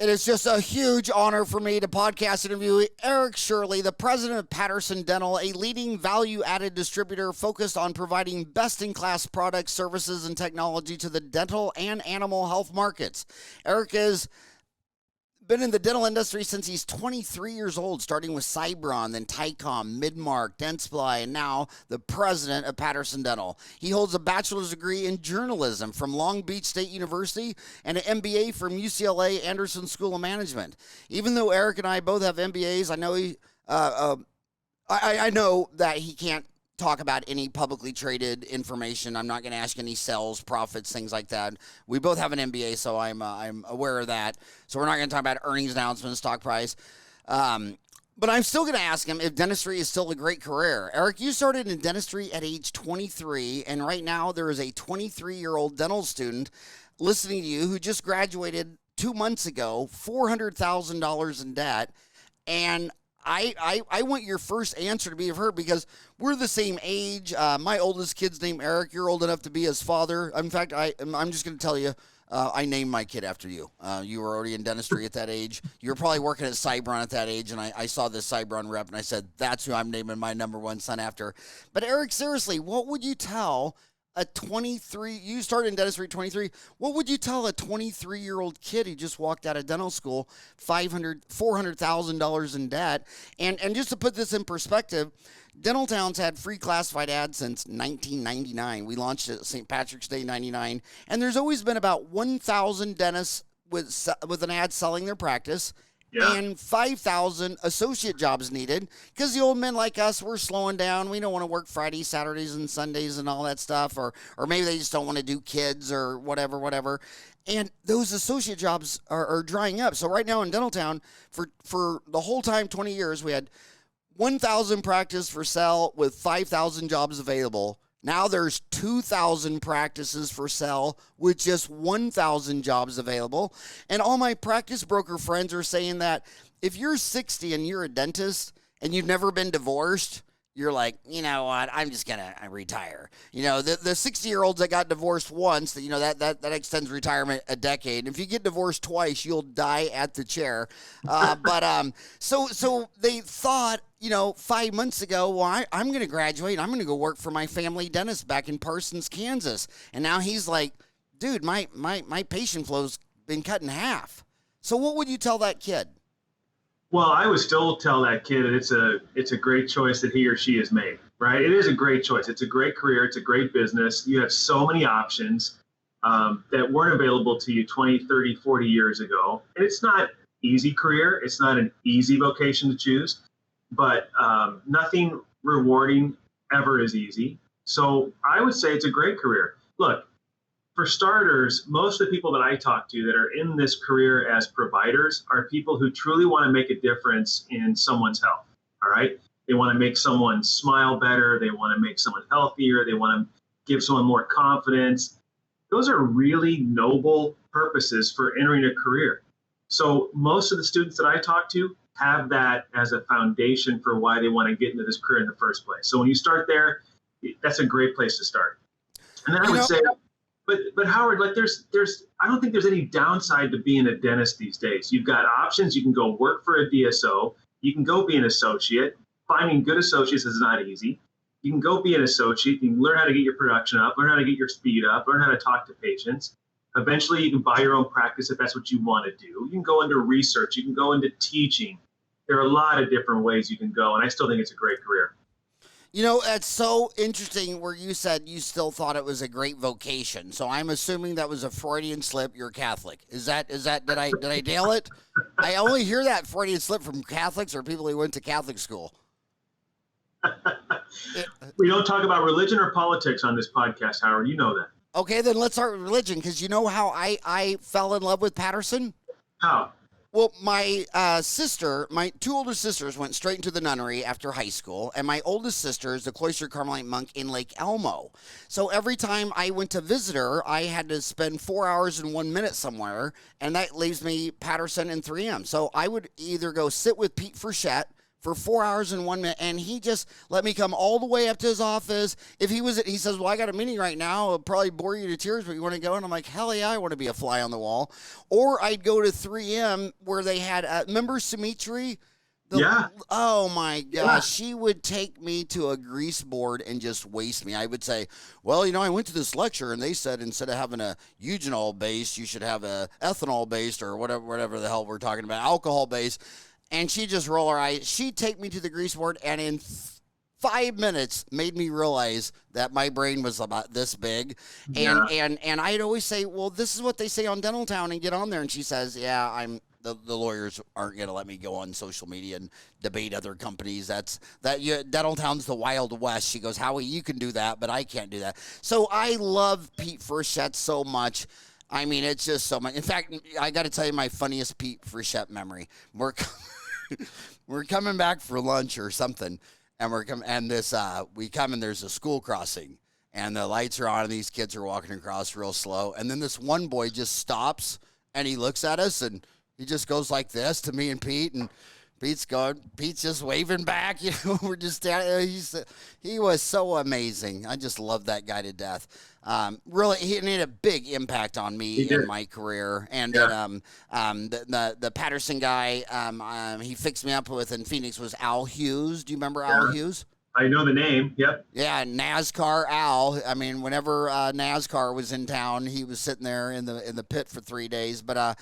It is just a huge honor for me to podcast interview Eric Shirley, the president of Patterson Dental, a leading value-added distributor focused on providing best-in-class products, services, and technology to the dental and animal health markets. Eric has been in the dental industry since he's 23 years old, starting with Cybron, then Tycom, Midmark, Dentsply, and now the president of Patterson Dental. He holds a bachelor's degree in journalism from Long Beach State University and an MBA from UCLA Anderson School of Management. Even though Eric and I both have MBAs, I know that he can't talk about any publicly traded information. I'm not going to ask any sales, profits, things like that. We both have an MBA, so I'm aware of that. So we're not going to talk about earnings announcements, stock price. But I'm still going to ask him if dentistry is still a great career. Eric, you started in dentistry at age 23, and right now there is a 23-year-old dental student listening to you who just graduated 2 months ago, $400,000 in debt, and I want your first answer to be of her because we're the same age. My oldest kid's named Eric. You're old enough to be his father. In fact, I'm just going to tell you, I named my kid after you. You were already in dentistry at that age. You were probably working at Cybron at that age, and I saw this Cybron rep, and I said, that's who I'm naming my number one son after. But Eric, seriously, what would you tell you started in dentistry at 23. What would you tell a 23-year-old kid who just walked out of dental school, $400,000 in debt? And just to put this in perspective, Dental Town's had free classified ads since 1999. We launched it at St. Patrick's Day 99. And there's always been about 1,000 dentists with an ad selling their practice. Yeah. And 5,000 associate jobs needed because the old men like us, we're slowing down. We don't want to work Fridays, Saturdays, and Sundays and all that stuff. Or maybe they just don't want to do kids or whatever. And those associate jobs are drying up. So right now in Dental Town, for the whole time, 20 years, we had 1,000 practices for sale with 5,000 jobs available. Now there's 2,000 practices for sale with just 1,000 jobs available. And all my practice broker friends are saying that if you're 60 and you're a dentist and you've never been divorced, you're like, you know what, I'm just going to retire. You know, the 60-year-olds that got divorced once, that extends retirement a decade. And if you get divorced twice, you'll die at the chair. So they thought, 5 months ago, well, I'm going to graduate. I'm going to go work for my family dentist back in Parsons, Kansas. And now he's like, dude, my patient flow's been cut in half. So what would you tell that kid? Well, I would still tell that kid that it's a great choice that he or she has made, right? It is a great choice. It's a great career. It's a great business. You have so many options that weren't available to you 20, 30, 40 years ago. And it's not an easy career. It's not an easy vocation to choose, but nothing rewarding ever is easy. So I would say it's a great career. Look, for starters, most of the people that I talk to that are in this career as providers are people who truly want to make a difference in someone's health, all right? They want to make someone smile better. They want to make someone healthier. They want to give someone more confidence. Those are really noble purposes for entering a career. So most of the students that I talk to have that as a foundation for why they want to get into this career in the first place. So when you start there, that's a great place to start. And then I would say, But Howard, like I don't think there's any downside to being a dentist these days. You've got options. You can go work for a DSO. You can go be an associate. Finding good associates is not easy. You can go be an associate. You can learn how to get your production up, learn how to get your speed up, learn how to talk to patients. Eventually, you can buy your own practice if that's what you want to do. You can go into research. You can go into teaching. There are a lot of different ways you can go, and I still think it's a great career. It's so interesting where you said you still thought it was a great vocation. So I'm assuming that was a Freudian slip. You're Catholic. Did I nail it? I only hear that Freudian slip from Catholics or people who went to Catholic school. We don't talk about religion or politics on this podcast, Howard. You know that. Okay, then let's start with religion, because you know how I fell in love with Patterson? How? Well, my two older sisters went straight into the nunnery after high school, and my oldest sister is a cloistered Carmelite monk in Lake Elmo. So every time I went to visit her, I had to spend 4 hours and 1 minute somewhere, and that leaves me Patterson and 3M. So I would either go sit with Pete Frechette for 4 hours and 1 minute, and he just let me come all the way up to his office. If he says, well, I got a meeting right now, it'll probably bore you to tears, but you want to go? And I'm like, hell yeah, I want to be a fly on the wall. Or I'd go to 3M where they had, remember Sumitra? Yeah. Oh my gosh, she would take me to a grease board and just waste me. I would say, well, I went to this lecture and they said instead of having a eugenol base, you should have a ethanol based or whatever the hell we're talking about, alcohol based. And she'd just roll her eyes. She'd take me to the grease board and in 5 minutes made me realize that my brain was about this big. And I'd always say, well, this is what they say on Dental Town, and get on there. And she says, yeah, the lawyers aren't going to let me go on social media and debate other companies. Dental Town's the Wild West. She goes, Howie, you can do that, but I can't do that. So I love Pete Frechette so much. I mean, it's just so much. In fact, I got to tell you my funniest Pete Frechette memory. We're coming back for lunch or something, and we come and there's a school crossing, and the lights are on, and these kids are walking across real slow, and then this one boy just stops, and he looks at us, and he just goes like this to me and Pete, and Pete's just waving back. We're just standing. He was so amazing. I just love that guy to death. Really, he had a big impact on me in my career. And the Patterson guy, he fixed me up with in Phoenix was Al Hughes. Do you remember Al Hughes? I know the name. Yep. Yeah, NASCAR Al. I mean, whenever NASCAR was in town, he was sitting there in the pit for 3 days. But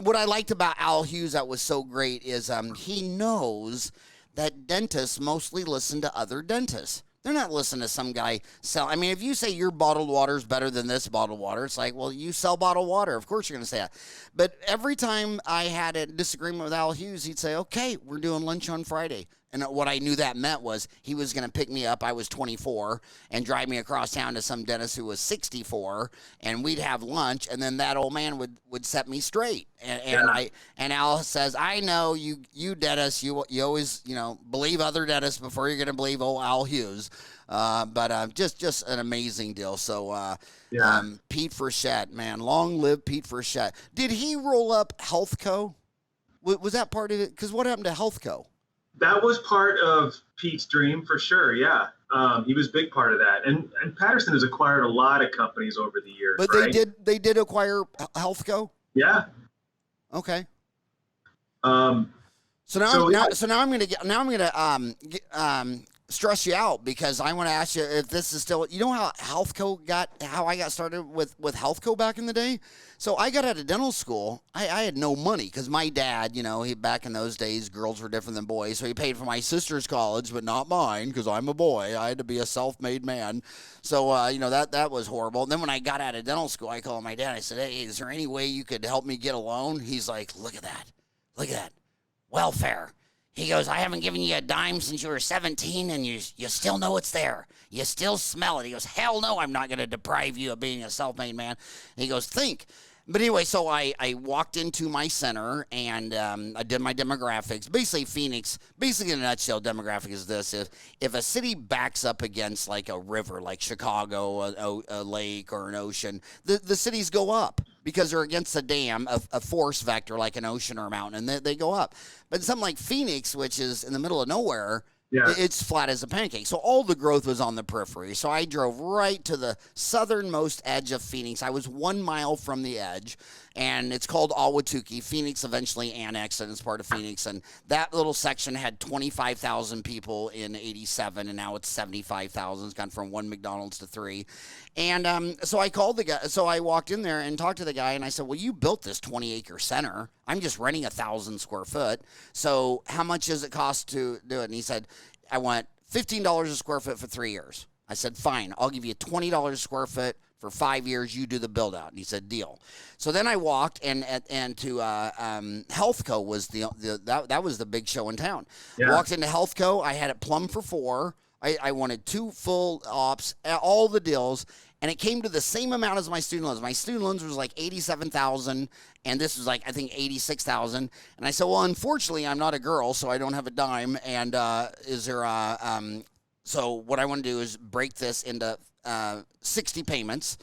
what I liked about Al Hughes that was so great is he knows that dentists mostly listen to other dentists. They're not listening to some guy sell. I mean, if you say your bottled water is better than this bottled water, it's like, well, you sell bottled water. Of course you're going to say that. But every time I had a disagreement with Al Hughes, he'd say, okay, we're doing lunch on Friday. And what I knew that meant was he was going to pick me up. I was 24 and drive me across town to some dentist who was 64, and we'd have lunch. And then that old man would set me straight. And Al says, I know you dentists, you always believe other dentists before you're going to believe old Al Hughes. But just an amazing deal. So Pete Frechette, man, long live Pete Frechette. Did he roll up Healthco? Was that part of it? Because what happened to Healthco? That was part of Pete's dream for sure. Yeah. He was a big part of that. And Patterson has acquired a lot of companies over the years. But right? they did acquire Healthco? Yeah. Okay. So now I'm gonna stress you out because I want to ask you if this is still, how how I got started with Healthco back in the day. So I got out of dental school. I had no money because my dad, he back in those days, girls were different than boys. So he paid for my sister's college, but not mine because I'm a boy. I had to be a self-made man. So, that was horrible. And then when I got out of dental school, I called my dad. I said, hey, is there any way you could help me get a loan? He's like, look at that. Welfare. He goes, I haven't given you a dime since you were 17, and you still know it's there. You still smell it. He goes, hell no, I'm not going to deprive you of being a self-made man. He goes, think. But anyway, so I walked into my center, and I did my demographics. Basically, Phoenix, in a nutshell, demographic is this. If a city backs up against like a river, like Chicago, a lake, or an ocean, the cities go up because they're against a dam, a force vector like an ocean or a mountain, and they go up. But something like Phoenix, which is in the middle of nowhere, it's flat as a pancake. So all the growth was on the periphery. So I drove right to the southernmost edge of Phoenix. I was 1 mile from the edge, and it's called Ahwatukee. Phoenix eventually annexed it as part of Phoenix, and that little section had 25,000 people in 87, and now it's 75,000. It's gone from 1 McDonald's to 3. And so I called the guy. So I walked in there and talked to the guy, and I said, well, you built this 20-acre center. I'm just renting 1,000 square foot. So how much does it cost to do it? And he said, I want $15 a square foot for 3 years. I said, fine, I'll give you $20 a square foot for 5 years. You do the build out. And he said, deal. So then I walked and to Healthco was that was the big show in town. Yeah. Walked into Healthco. I had it plumbed for 4. I wanted 2 full ops, all the deals, and it came to the same amount as my student loans. My student loans was like $87,000, and this was like, I think, $86,000. And I said, well, unfortunately, I'm not a girl, so I don't have a dime. And so what I want to do is break this into 60 payments,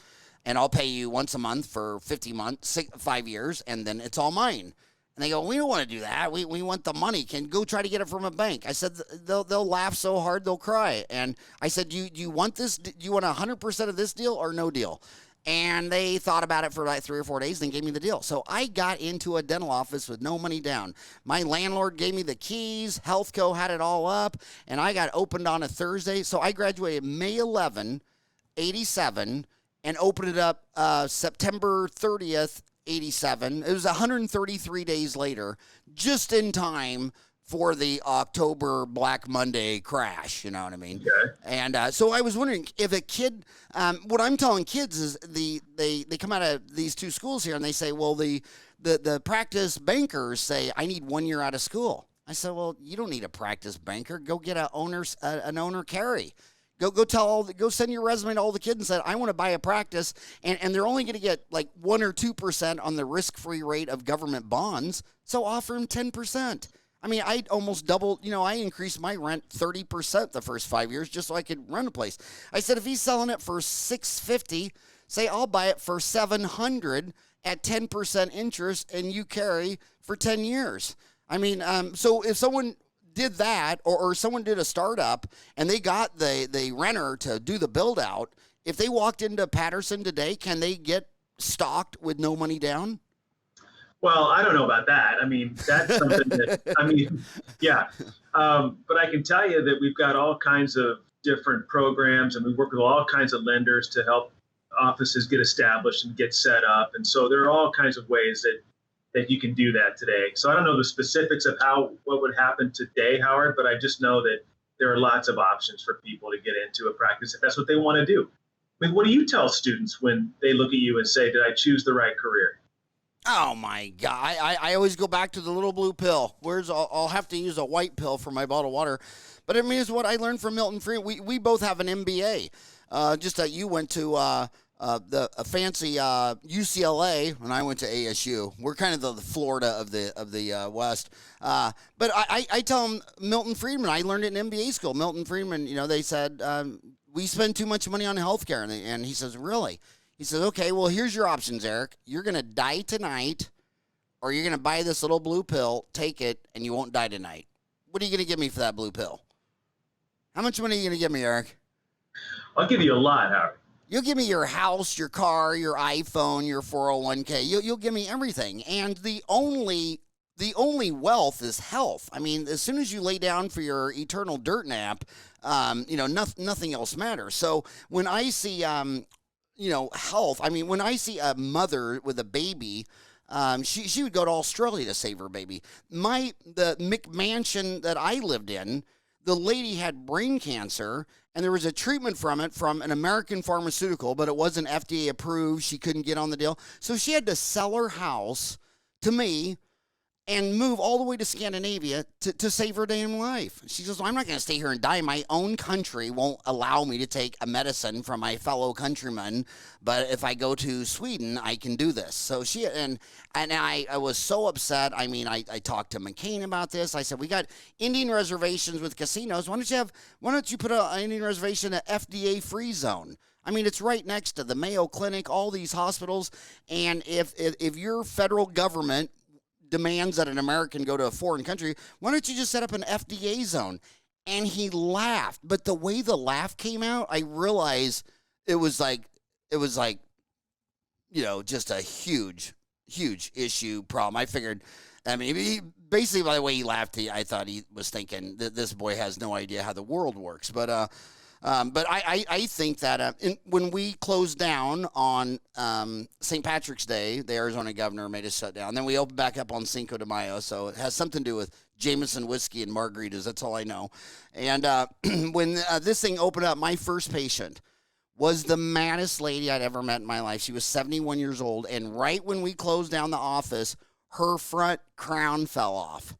and I'll pay you once a month for 5 years, and then it's all mine. And they go, we don't want to do that. We want the money. Can go try to get it from a bank. I said, they'll laugh so hard they'll cry. And I said, do you want this? Do you want 100% of this deal or no deal? And they thought about it for like 3 or 4 days, then gave me the deal. So I got into a dental office with no money down. My landlord gave me the keys. Healthco had it all up, and I got opened on a Thursday. So I graduated May 11, 87, and opened it up September 30th, 87. It was 133 days later, just in time for the October Black Monday crash, you know what I mean? Okay. And so I was wondering if a kid, what I'm telling kids is they come out of these 2 schools here and they say, well, the practice bankers say, I need 1 year out of school. I said, well, you don't need a practice banker. Go get an owner carry. Go send your resume to all the kids and say, I want to buy a practice, and they're only going to get like 1 or 2% on the risk-free rate of government bonds, so offer them 10%. I mean, I almost doubled, I increased my rent 30% the first 5 years just so I could run a place. I said, if he's selling it for $650, say I'll buy it for $700 at 10% interest and you carry for 10 years. I mean, so if someone did that or someone did a startup and they got the renter to do the build out, if they walked into Patterson today, can they get stocked with no money down? Well, I don't know about that. I mean, that's something that, yeah. But I can tell you that we've got all kinds of different programs, and we work with all kinds of lenders to help offices get established and get set up. And so there are all kinds of ways that you can do that today. So I don't know the specifics of what would happen today, Howard, but I just know that there are lots of options for people to get into a practice if that's what they want to do. I mean, what do you tell students when they look at you and say, did I choose the right career? Oh, my God. I always go back to the little blue pill. I'll have to use a white pill for my bottled water. But I mean, it's what I learned from Milton Friedman. We both have an MBA. Just that you went to a fancy UCLA, and I went to ASU. We're kind of the Florida of the West. But I tell them, Milton Friedman, I learned it in MBA school. Milton Friedman, they said, we spend too much money on healthcare. And he says, really? He says, okay, well, here's your options, Eric. You're going to die tonight, or you're going to buy this little blue pill, take it, and you won't die tonight. What are you going to give me for that blue pill? How much money are you going to give me, Eric? I'll give you a lot, Howard. You'll give me your house, your car, your iPhone, your 401k. You'll give me everything. And the only wealth is health. I mean, as soon as you lay down for your eternal dirt nap, nothing else matters. So when I see health. I mean, when I see a mother with a baby, she would go to Australia to save her baby. The McMansion that I lived in, the lady had brain cancer, and there was a treatment from an American pharmaceutical, but it wasn't FDA approved. She couldn't get on the deal. So she had to sell her house to me and move all the way to Scandinavia to save her damn life. She says, well, I'm not going to stay here and die. My own country won't allow me to take a medicine from my fellow countrymen, but if I go to Sweden, I can do this. So I was so upset. I mean, I talked to McCain about this. I said, we got Indian reservations with casinos. Why don't you put an Indian reservation in an FDA-free zone? I mean, it's right next to the Mayo Clinic, all these hospitals, and if your federal government demands that an American go to a foreign country, why don't you just set up an FDA zone? And he laughed. But the way the laugh came out, I realized it was like, just a huge, huge issue problem. I figured, basically by the way he laughed, I thought he was thinking that this boy has no idea how the world works. But I think that when we closed down on St. Patrick's Day, the Arizona governor made us shut down. Then we opened back up on Cinco de Mayo, so it has something to do with Jameson whiskey and margaritas. That's all I know. And when this thing opened up, my first patient was the maddest lady I'd ever met in my life. She was 71 years old, and right when we closed down the office, her front crown fell off.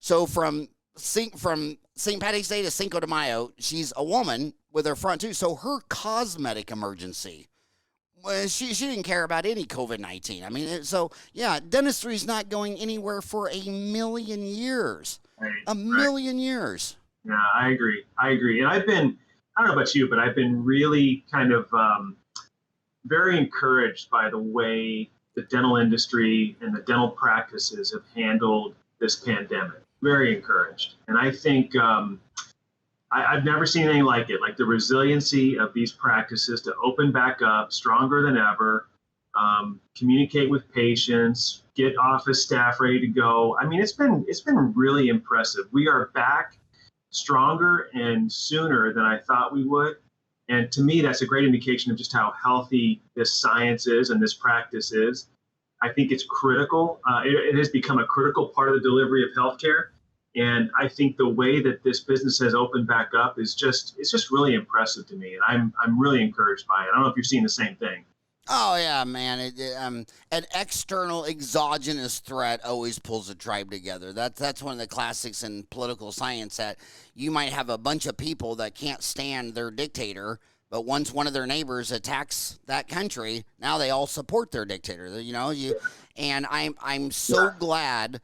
So from St. Patrick's Day to Cinco de Mayo, she's a woman with her front tooth. So her cosmetic emergency, she didn't care about any COVID-19. I mean, dentistry's not going anywhere for a million years. Right. Million years. Yeah, I agree. And I don't know about you, but I've been really kind of very encouraged by the way the dental industry and the dental practices have handled this pandemic. Very encouraged. And I think I've never seen anything like it, like the resiliency of these practices to open back up stronger than ever, communicate with patients, get office staff ready to go. I mean, it's been really impressive. We are back stronger and sooner than I thought we would. And to me, that's a great indication of just how healthy this science is and this practice is. I think it's critical. It has become a critical part of the delivery of healthcare. And I think the way that this business has opened back up is just really impressive to me. And I'm really encouraged by it. I don't know if you're seeing the same thing. Oh yeah, man. An external exogenous threat always pulls a tribe together. That's one of the classics in political science, that you might have a bunch of people that can't stand their dictator, but once one of their neighbors attacks that country, now they all support their dictator. And I'm so glad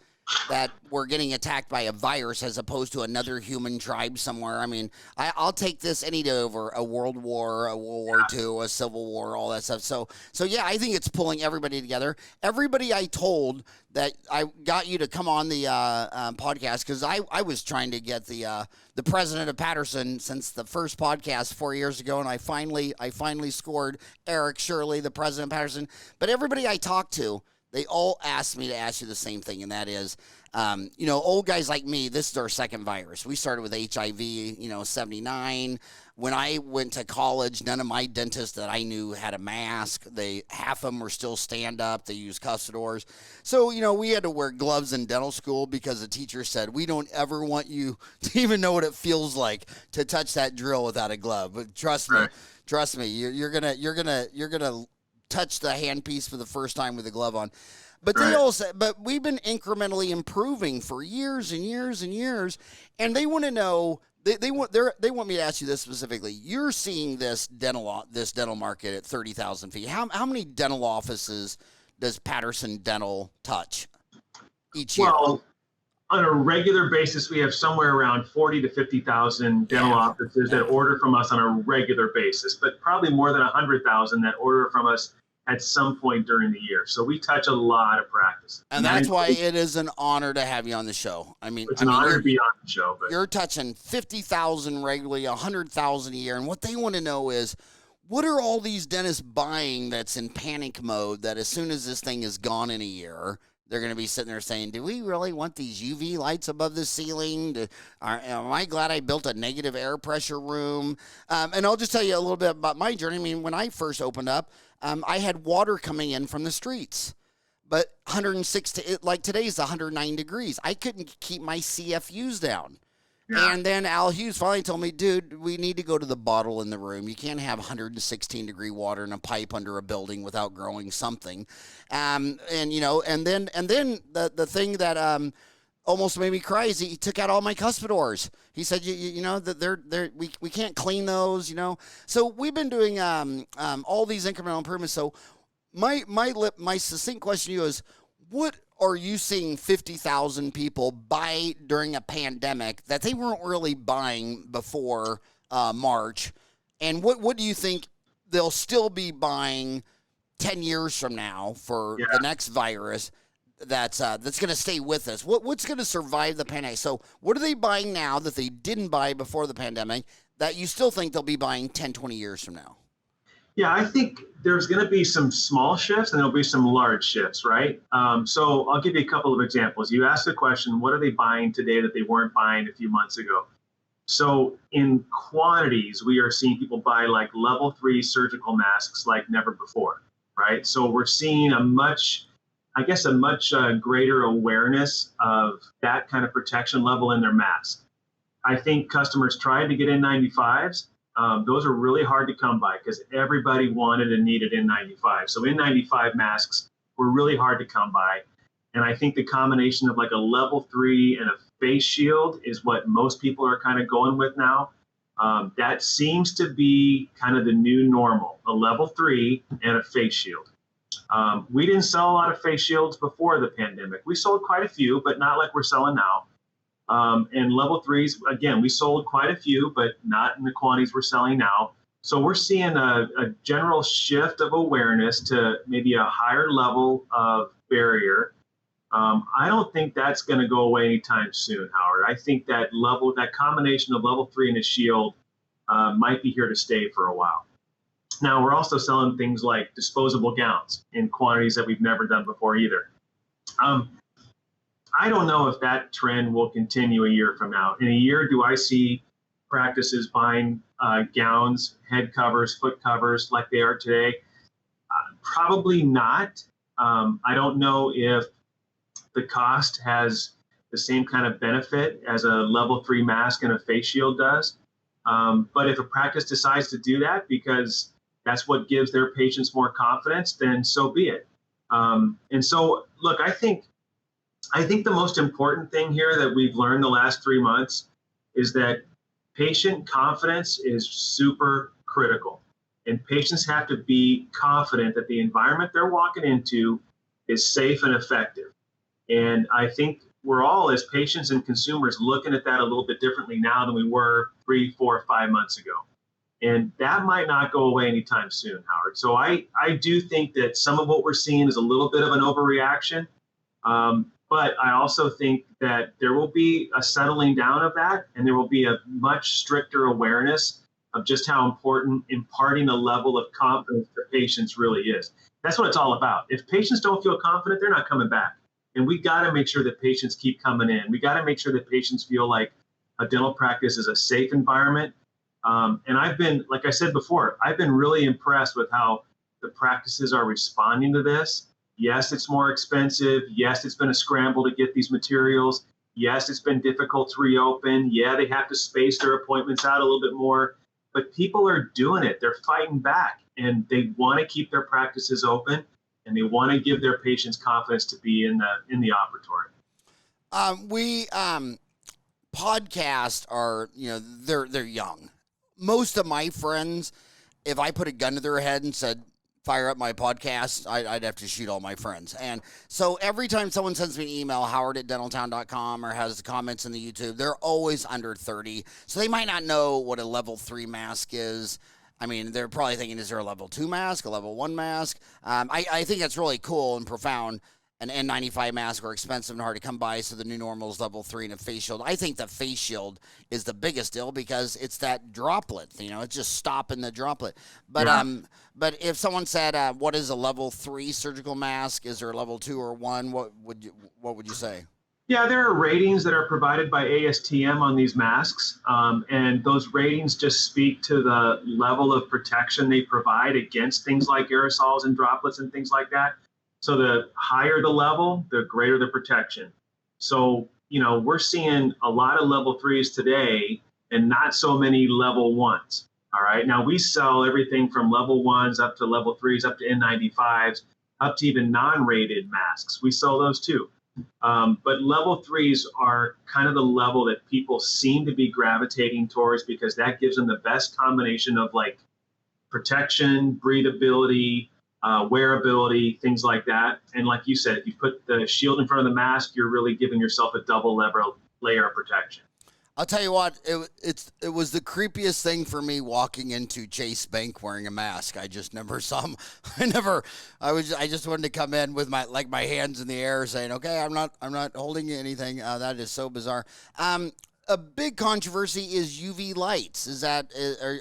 that we're getting attacked by a virus as opposed to another human tribe somewhere. I mean, I'll take this any day over a World War, a World War II, a Civil War, all that stuff. So yeah, I think it's pulling everybody together. Everybody I told that I got you to come on the podcast, because I was trying to get the President of Patterson since the first podcast 4 years ago, and I finally scored Eric Shirley, the President of Patterson. But everybody I talked to, they all asked me to ask you the same thing, and that is, old guys like me, this is our second virus. We started with HIV, 79. When I went to college, none of my dentists that I knew had a mask. Half of them were still stand-up. They used cuspidors. So, we had to wear gloves in dental school because the teacher said, we don't ever want you to even know what it feels like to touch that drill without a glove. But trust me, you're gonna touch the handpiece for the first time with a glove on. But they all said, but we've been incrementally improving for years and years and years, and they want to know. They want me to ask you this specifically. You're seeing this dental market at 30,000 feet. How many dental offices does Patterson Dental touch each year? Well, on a regular basis, we have somewhere around 40 to 50,000 dental offices that order from us on a regular basis, but probably more than 100,000 that order from us at some point during the year. So we touch a lot of practices. And that's why it is an honor to have you on the show. It's an honor to be on the show. But you're touching 50,000 regularly, 100,000 a year. And what they want to know is, what are all these dentists buying that's in panic mode, that as soon as this thing is gone in a year, they're going to be sitting there saying, do we really want these UV lights above the ceiling? Am I glad I built a negative air pressure room? And I'll just tell you a little bit about my journey. I mean, when I first opened up, I had water coming in from the streets. But 106, like today's 109 degrees. I couldn't keep my CFUs down. Yeah. And then Al Hughes finally told me, dude, we need to go to the bottle in the room. You can't have 116 degree water in a pipe under a building without growing something. And then the thing that almost made me cry is he took out all my cuspidors. He said, that we can't clean those, So we've been doing all these incremental improvements. So my succinct question to you is, what are you seeing 50,000 people buy during a pandemic that they weren't really buying before March? And what do you think they'll still be buying 10 years from now for the next virus that's going to stay with us? What's going to survive the pandemic? So what are they buying now that they didn't buy before the pandemic that you still think they'll be buying 10, 20 years from now? Yeah, I think there's going to be some small shifts and there'll be some large shifts, right? So I'll give you a couple of examples. You asked the question, what are they buying today that they weren't buying a few months ago? So in quantities, we are seeing people buy like level 3 surgical masks like never before, right? So we're seeing a much greater awareness of that kind of protection level in their mask. I think customers tried to get N95s. Those are really hard to come by because everybody wanted and needed N95. So N95 masks were really hard to come by. And I think the combination of like a level 3 and a face shield is what most people are kind of going with now. That seems to be kind of the new normal, a level 3 and a face shield. We didn't sell a lot of face shields before the pandemic. We sold quite a few, but not like we're selling now. And level 3s, again, we sold quite a few, but not in the quantities we're selling now. So we're seeing a general shift of awareness to maybe a higher level of barrier. I don't think that's going to go away anytime soon, Howard. I think that combination of level 3 and a shield might be here to stay for a while. Now, we're also selling things like disposable gowns in quantities that we've never done before either. I don't know if that trend will continue a year from now. In a year, do I see practices buying gowns, head covers, foot covers like they are today? Probably not. I don't know if the cost has the same kind of benefit as a level 3 mask and a face shield does. But if a practice decides to do that because that's what gives their patients more confidence, then so be it. And so, look, I think the most important thing here that we've learned the last 3 months is that patient confidence is super critical. And patients have to be confident that the environment they're walking into is safe and effective. And I think we're all, as patients and consumers, looking at that a little bit differently now than we were 3, 4, 5 months ago. And that might not go away anytime soon, Howard. So I do think that some of what we're seeing is a little bit of an overreaction. But I also think that there will be a settling down of that, and there will be a much stricter awareness of just how important imparting a level of confidence to patients really is. That's what it's all about. If patients don't feel confident, they're not coming back. And we got to make sure that patients keep coming in. We got to make sure that patients feel like a dental practice is a safe environment. And I've been, like I said before, I've been really impressed with how the practices are responding to this. Yes, it's more expensive. Yes, it's been a scramble to get these materials. Yes, it's been difficult to reopen. Yeah, they have to space their appointments out a little bit more. But people are doing it. They're fighting back, and they want to keep their practices open, and they want to give their patients confidence to be in the operatory. Podcasts are, they're young. Most of my friends, if I put a gun to their head and said, fire up my podcast, I'd have to shoot all my friends. And so every time someone sends me an email, howard@dentaltown.com, or has comments in the YouTube, they're always under 30. So they might not know what a level 3 mask is. I mean, they're probably thinking, is there a level 2 mask, a level 1 mask? I think that's really cool and profound. An N95 mask are expensive and hard to come by, so the new normal is level 3 and a face shield. I think the face shield is the biggest deal because it's that droplet. It's just stopping the droplet. But but if someone said, what is a level 3 surgical mask? Is there a level 2 or 1? What would you say? Yeah, there are ratings that are provided by ASTM on these masks, and those ratings just speak to the level of protection they provide against things like aerosols and droplets and things like that. So the higher the level, the greater the protection. So, we're seeing a lot of level 3s today and not so many level 1s. All right. Now, we sell everything from level 1s up to level 3s, up to N95s, up to even non-rated masks. We sell those too. But level 3s are kind of the level that people seem to be gravitating towards because that gives them the best combination of like protection, breathability, wearability, things like that. And like you said, if you put the shield in front of the mask, you're really giving yourself a double layer of protection. I'll tell you what, it was the creepiest thing for me walking into Chase Bank wearing a mask. I just never saw him. I just wanted to come in with my hands in the air saying, okay, I'm not holding anything. That is so bizarre. A big controversy is UV lights. Is that,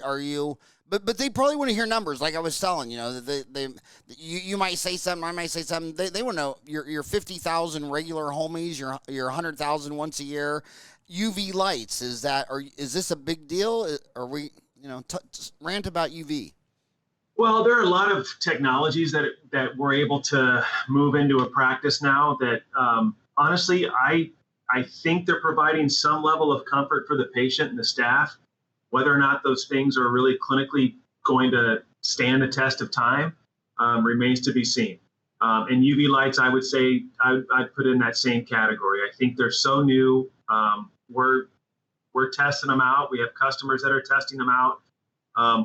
are you... But they probably want to hear numbers, like I was telling. You might say something, I might say something. They want to know your 50,000 regular homies, your 100,000 once a year. UV lights, is this a big deal? Are we rant about UV? Well, there are a lot of technologies that we're able to move into a practice now that honestly I think they're providing some level of comfort for the patient and the staff. Whether or not those things are really clinically going to stand the test of time remains to be seen. And UV lights, I would say, I'd put in that same category. I think they're so new. We're testing them out. We have customers that are testing them out.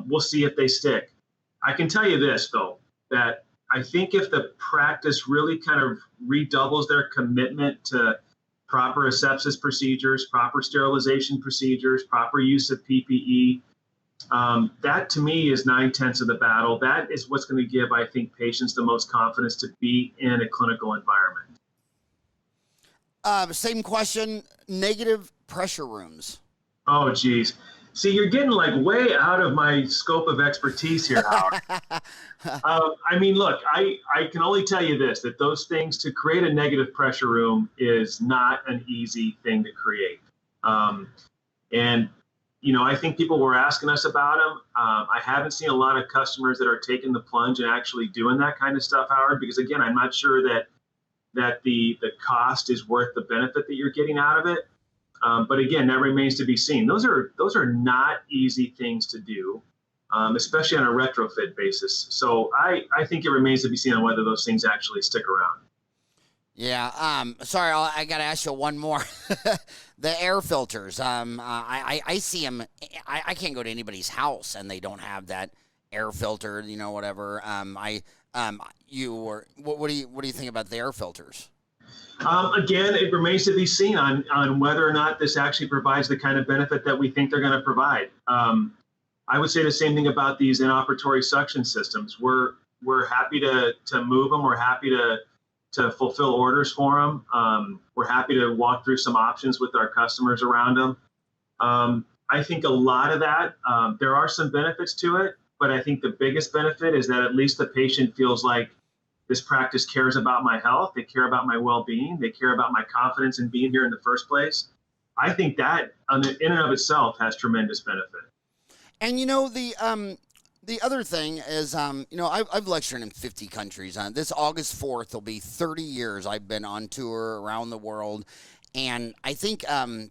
We'll see if they stick. I can tell you this, though, that I think if the practice really kind of redoubles their commitment to proper asepsis procedures, proper sterilization procedures, proper use of PPE, That to me is 9/10 of the battle. That is what's going to give, I think, patients the most confidence to be in a clinical environment. Same question, negative pressure rooms. Oh, geez. See, you're getting like way out of my scope of expertise here, Howard. I mean, look, I can only tell you this, that those things, to create a negative pressure room is not an easy thing to create. And, you know, I think people were asking us about them. I haven't seen a lot of customers that are taking the plunge and actually doing that kind of stuff, Howard, because again, I'm not sure that the cost is worth the benefit that you're getting out of it. But again, that remains to be seen. Those are not easy things to do, especially on a retrofit basis. So I think it remains to be seen on whether those things actually stick around. Yeah. Sorry, I got to ask you one more. The air filters. I see them. I can't go to anybody's house and they don't have that air filter. You know, whatever. What do you think about the air filters? Again, it remains to be seen on whether or not this actually provides the kind of benefit that we think they're going to provide. I would say the same thing about these inoperatory suction systems. We're happy to move them. We're happy to fulfill orders for them. We're happy to walk through some options with our customers around them. I think a lot of that, there are some benefits to it, but I think the biggest benefit is that at least the patient feels like this practice cares about my health. They care about my well-being. They care about my confidence in being here in the first place. I think that in and of itself has tremendous benefit. And you know, the other thing is, you know, I've lectured in 50 countries. This August 4th will be 30 years I've been on tour around the world. And I think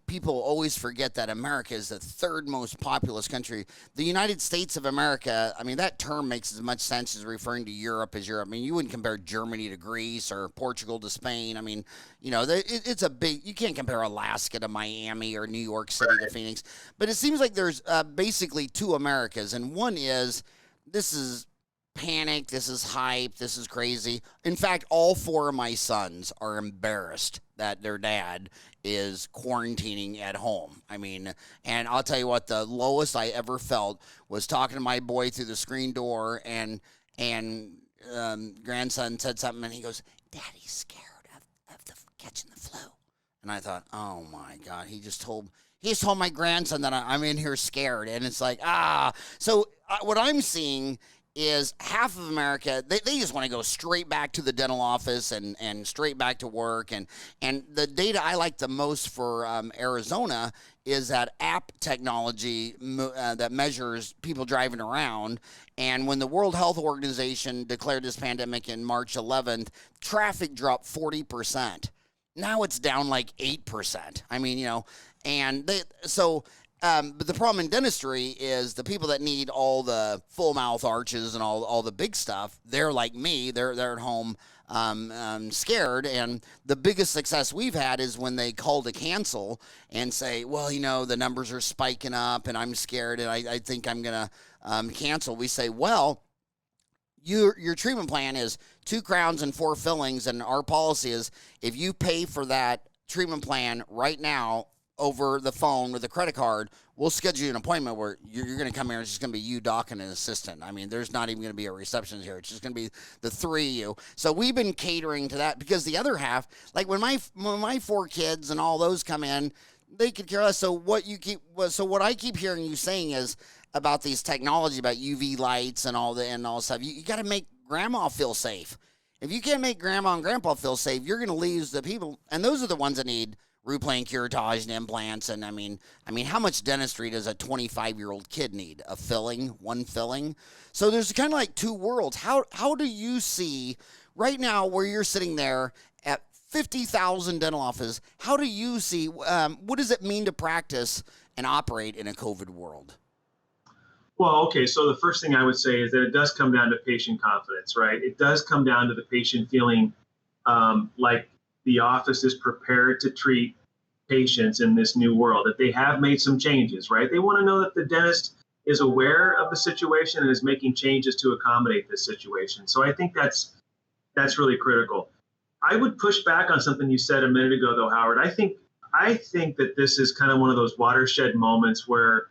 people always forget that America is the third most populous country. The United States of America, I mean, that term makes as much sense as referring to Europe as Europe. I mean, you wouldn't compare Germany to Greece or Portugal to Spain. I mean, you know, it's a big, you can't compare Alaska to Miami or New York City to Phoenix. But it seems like there's basically two Americas. And one is, this is panic, this is hype, this is crazy. In fact, all four of my sons are embarrassed that their dad is quarantining at home. I mean, and I'll tell you what, the lowest I ever felt was talking to my boy through the screen door, and grandson said something, and he goes, "Daddy's scared of the catching the flu." And I thought, oh my God, he just told my grandson that I'm in here scared, and it's like, So what I'm seeing is half of America, they just want to go straight back to the dental office and straight back to work. And the data I like the most for Arizona is that app technology that measures people driving around. And when the World Health Organization declared this pandemic in March 11th, traffic dropped 40%. Now it's down like 8%. I mean, you know, and but the problem in dentistry is the people that need all the full mouth arches and all the big stuff, they're like me. They're at home scared. And the biggest success we've had is when they call to cancel and say, well, you know, the numbers are spiking up and I'm scared and I think I'm going to cancel. We say, well, your treatment plan is 2 crowns and 4 fillings. And our policy is if you pay for that treatment plan right now, over the phone with a credit card, we'll schedule you an appointment where you're going to come here. It's just going to be you, doc, and an assistant. I mean, there's not even going to be a receptionist here. It's just going to be the 3 of you. So we've been catering to that because the other half, like when my 4 kids and all those come in, they could care less. So what I keep hearing you saying is about these technology, about UV lights and all stuff. You got to make grandma feel safe. If you can't make grandma and grandpa feel safe, you're going to lose the people, and those are the ones that need root plane curettage and implants. And I mean, how much dentistry does a 25-year-old kid need? A filling, 1 filling? So there's kind of like 2 worlds. How do you see right now where you're sitting there at 50,000 dental offices? How do you see, what does it mean to practice and operate in a COVID world? Well, okay. So the first thing I would say is that it does come down to patient confidence, right? It does come down to the patient feeling like the office is prepared to treat patients in this new world, that they have made some changes, right? They want to know that the dentist is aware of the situation and is making changes to accommodate this situation. So I think that's really critical. I would push back on something you said a minute ago, though, Howard. I think that this is kind of one of those watershed moments where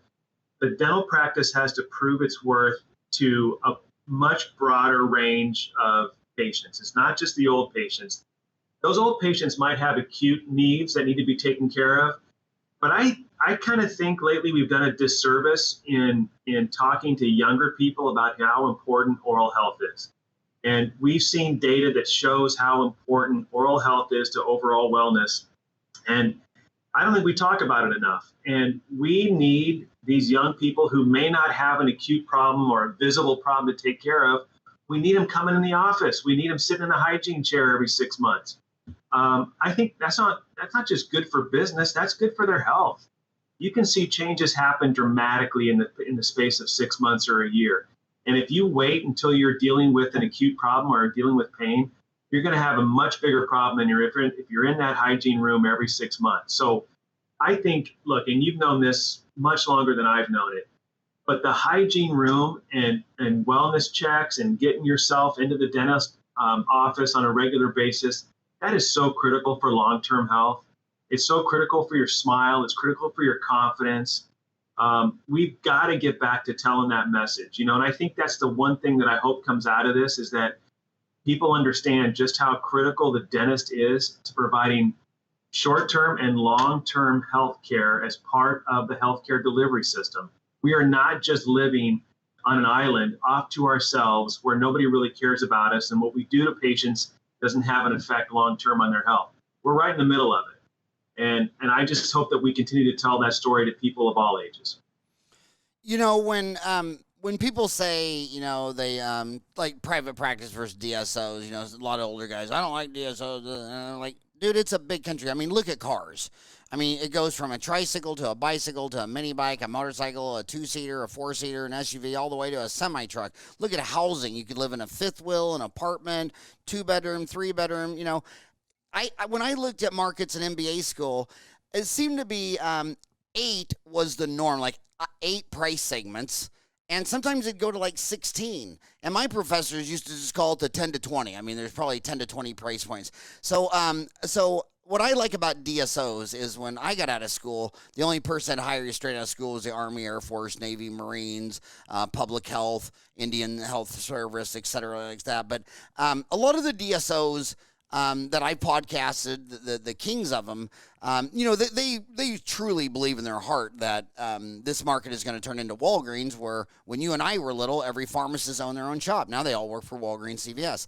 the dental practice has to prove its worth to a much broader range of patients. It's not just the old patients. Those old patients might have acute needs that need to be taken care of, but I kind of think lately we've done a disservice in talking to younger people about how important oral health is. And we've seen data that shows how important oral health is to overall wellness. And I don't think we talk about it enough. And we need these young people who may not have an acute problem or a visible problem to take care of. We need them coming in the office. We need them sitting in a hygiene chair every 6 months. I think that's not just good for business. That's good for their health. You can see changes happen dramatically in the space of 6 months or a year. And if you wait until you're dealing with an acute problem or dealing with pain, you're going to have a much bigger problem than if you're in that hygiene room every 6 months. So I think, look, and you've known this much longer than I've known it, but the hygiene room and wellness checks and getting yourself into the dentist office on a regular basis, that is so critical for long-term health. It's so critical for your smile. It's critical for your confidence. We've got to get back to telling that message, and I think that's the one thing that I hope comes out of this is that people understand just how critical the dentist is to providing short-term and long-term health care as part of the healthcare delivery system. We are not just living on an island off to ourselves where nobody really cares about us, and what we do to patients doesn't have an effect long-term on their health. We're right in the middle of it. And I just hope that we continue to tell that story to people of all ages. When people say, they like private practice versus DSOs, a lot of older guys, I don't like DSOs. Like, dude, it's a big country. I mean, look at cars. I mean, it goes from a tricycle to a bicycle to a mini bike, a motorcycle, a 2-seater, a 4-seater, an SUV, all the way to a semi-truck. Look at housing. You could live in a fifth wheel, an apartment, 2-bedroom, 3-bedroom. When I looked at markets in MBA school, it seemed to be 8 was the norm, like 8 price segments. And sometimes it'd go to like 16. And my professors used to just call it the 10 to 20. I mean, there's probably 10 to 20 price points. So what I like about DSOs is when I got out of school, the only person that hired you straight out of school was the Army, Air Force, Navy, Marines, public health, Indian Health Service, et cetera, like that. But a lot of the DSOs that I podcasted, the kings of them, they truly believe in their heart that this market is going to turn into Walgreens, where when you and I were little, every pharmacist owned their own shop. Now they all work for Walgreens, CVS.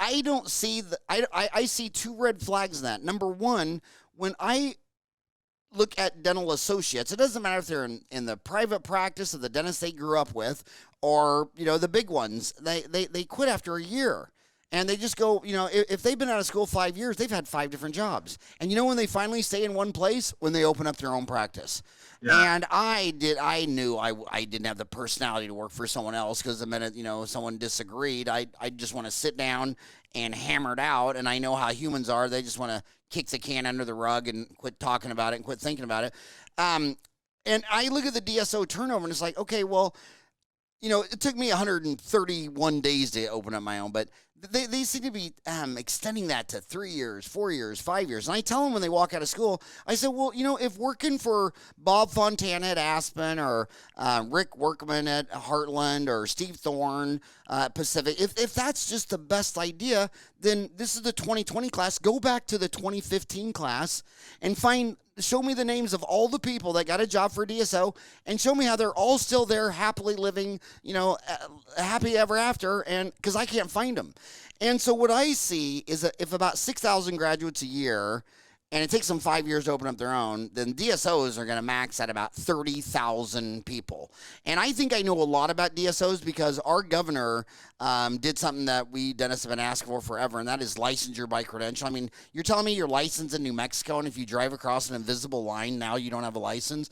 I don't see I see 2 red flags in that. Number one, when I look at dental associates, it doesn't matter if they're in the private practice of the dentist they grew up with or, the big ones, they quit after a year. And they just go, if they've been out of school 5 years, they've had 5 different jobs. And when they finally stay in one place? When they open up their own practice. Yeah. And I knew I didn't have the personality to work for someone else, because the minute, someone disagreed, I just want to sit down and hammer it out. And I know how humans are. They just want to kick the can under the rug and quit talking about it and quit thinking about it. And I look at the DSO turnover and it's like, okay, well, it took me 131 days to open up my own, but they seem to be extending that to 3 years, 4 years, 5 years. And I tell them when they walk out of school, I said, well, if working for Bob Fontana at Aspen or Rick Workman at Heartland or Steve Thorne at Pacific, if that's just the best idea, then this is the 2020 class. Go back to the 2015 class and show me the names of all the people that got a job for DSO and show me how they're all still there happily living, happy ever after, and because I can't find them. And so what I see is that if about 6,000 graduates a year, and it takes them 5 years to open up their own, then DSOs are going to max at about 30,000 people. And I think I know a lot about DSOs because our governor did something that we dentists have been asking for forever, and that is licensure by Credential. I mean, you're telling me you're licensed in New Mexico, and if you drive across an invisible line, now you don't have a license?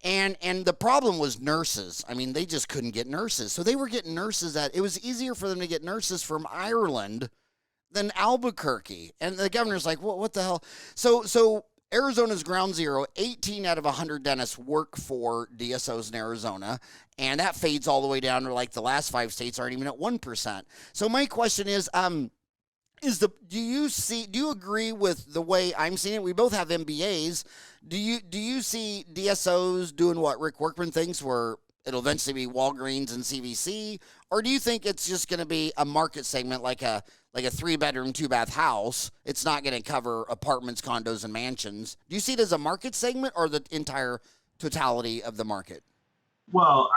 And the problem was nurses. I mean, they just couldn't get nurses. So they were getting nurses it was easier for them to get nurses from Ireland than Albuquerque. And the governor's like, what the hell? So Arizona's ground zero. 18 out of 100 dentists work for DSOs in Arizona, and that fades all the way down to like the last 5 states aren't even at 1%. So my question is, Do you agree with the way I'm seeing it? We both have MBAs. Do you see DSOs doing what Rick Workman thinks, where it'll eventually be Walgreens and CVC, or do you think it's just going to be a market segment like a 3-bedroom, 2-bath house? It's not going to cover apartments, condos, and mansions. Do you see it as a market segment or the entire totality of the market? Well,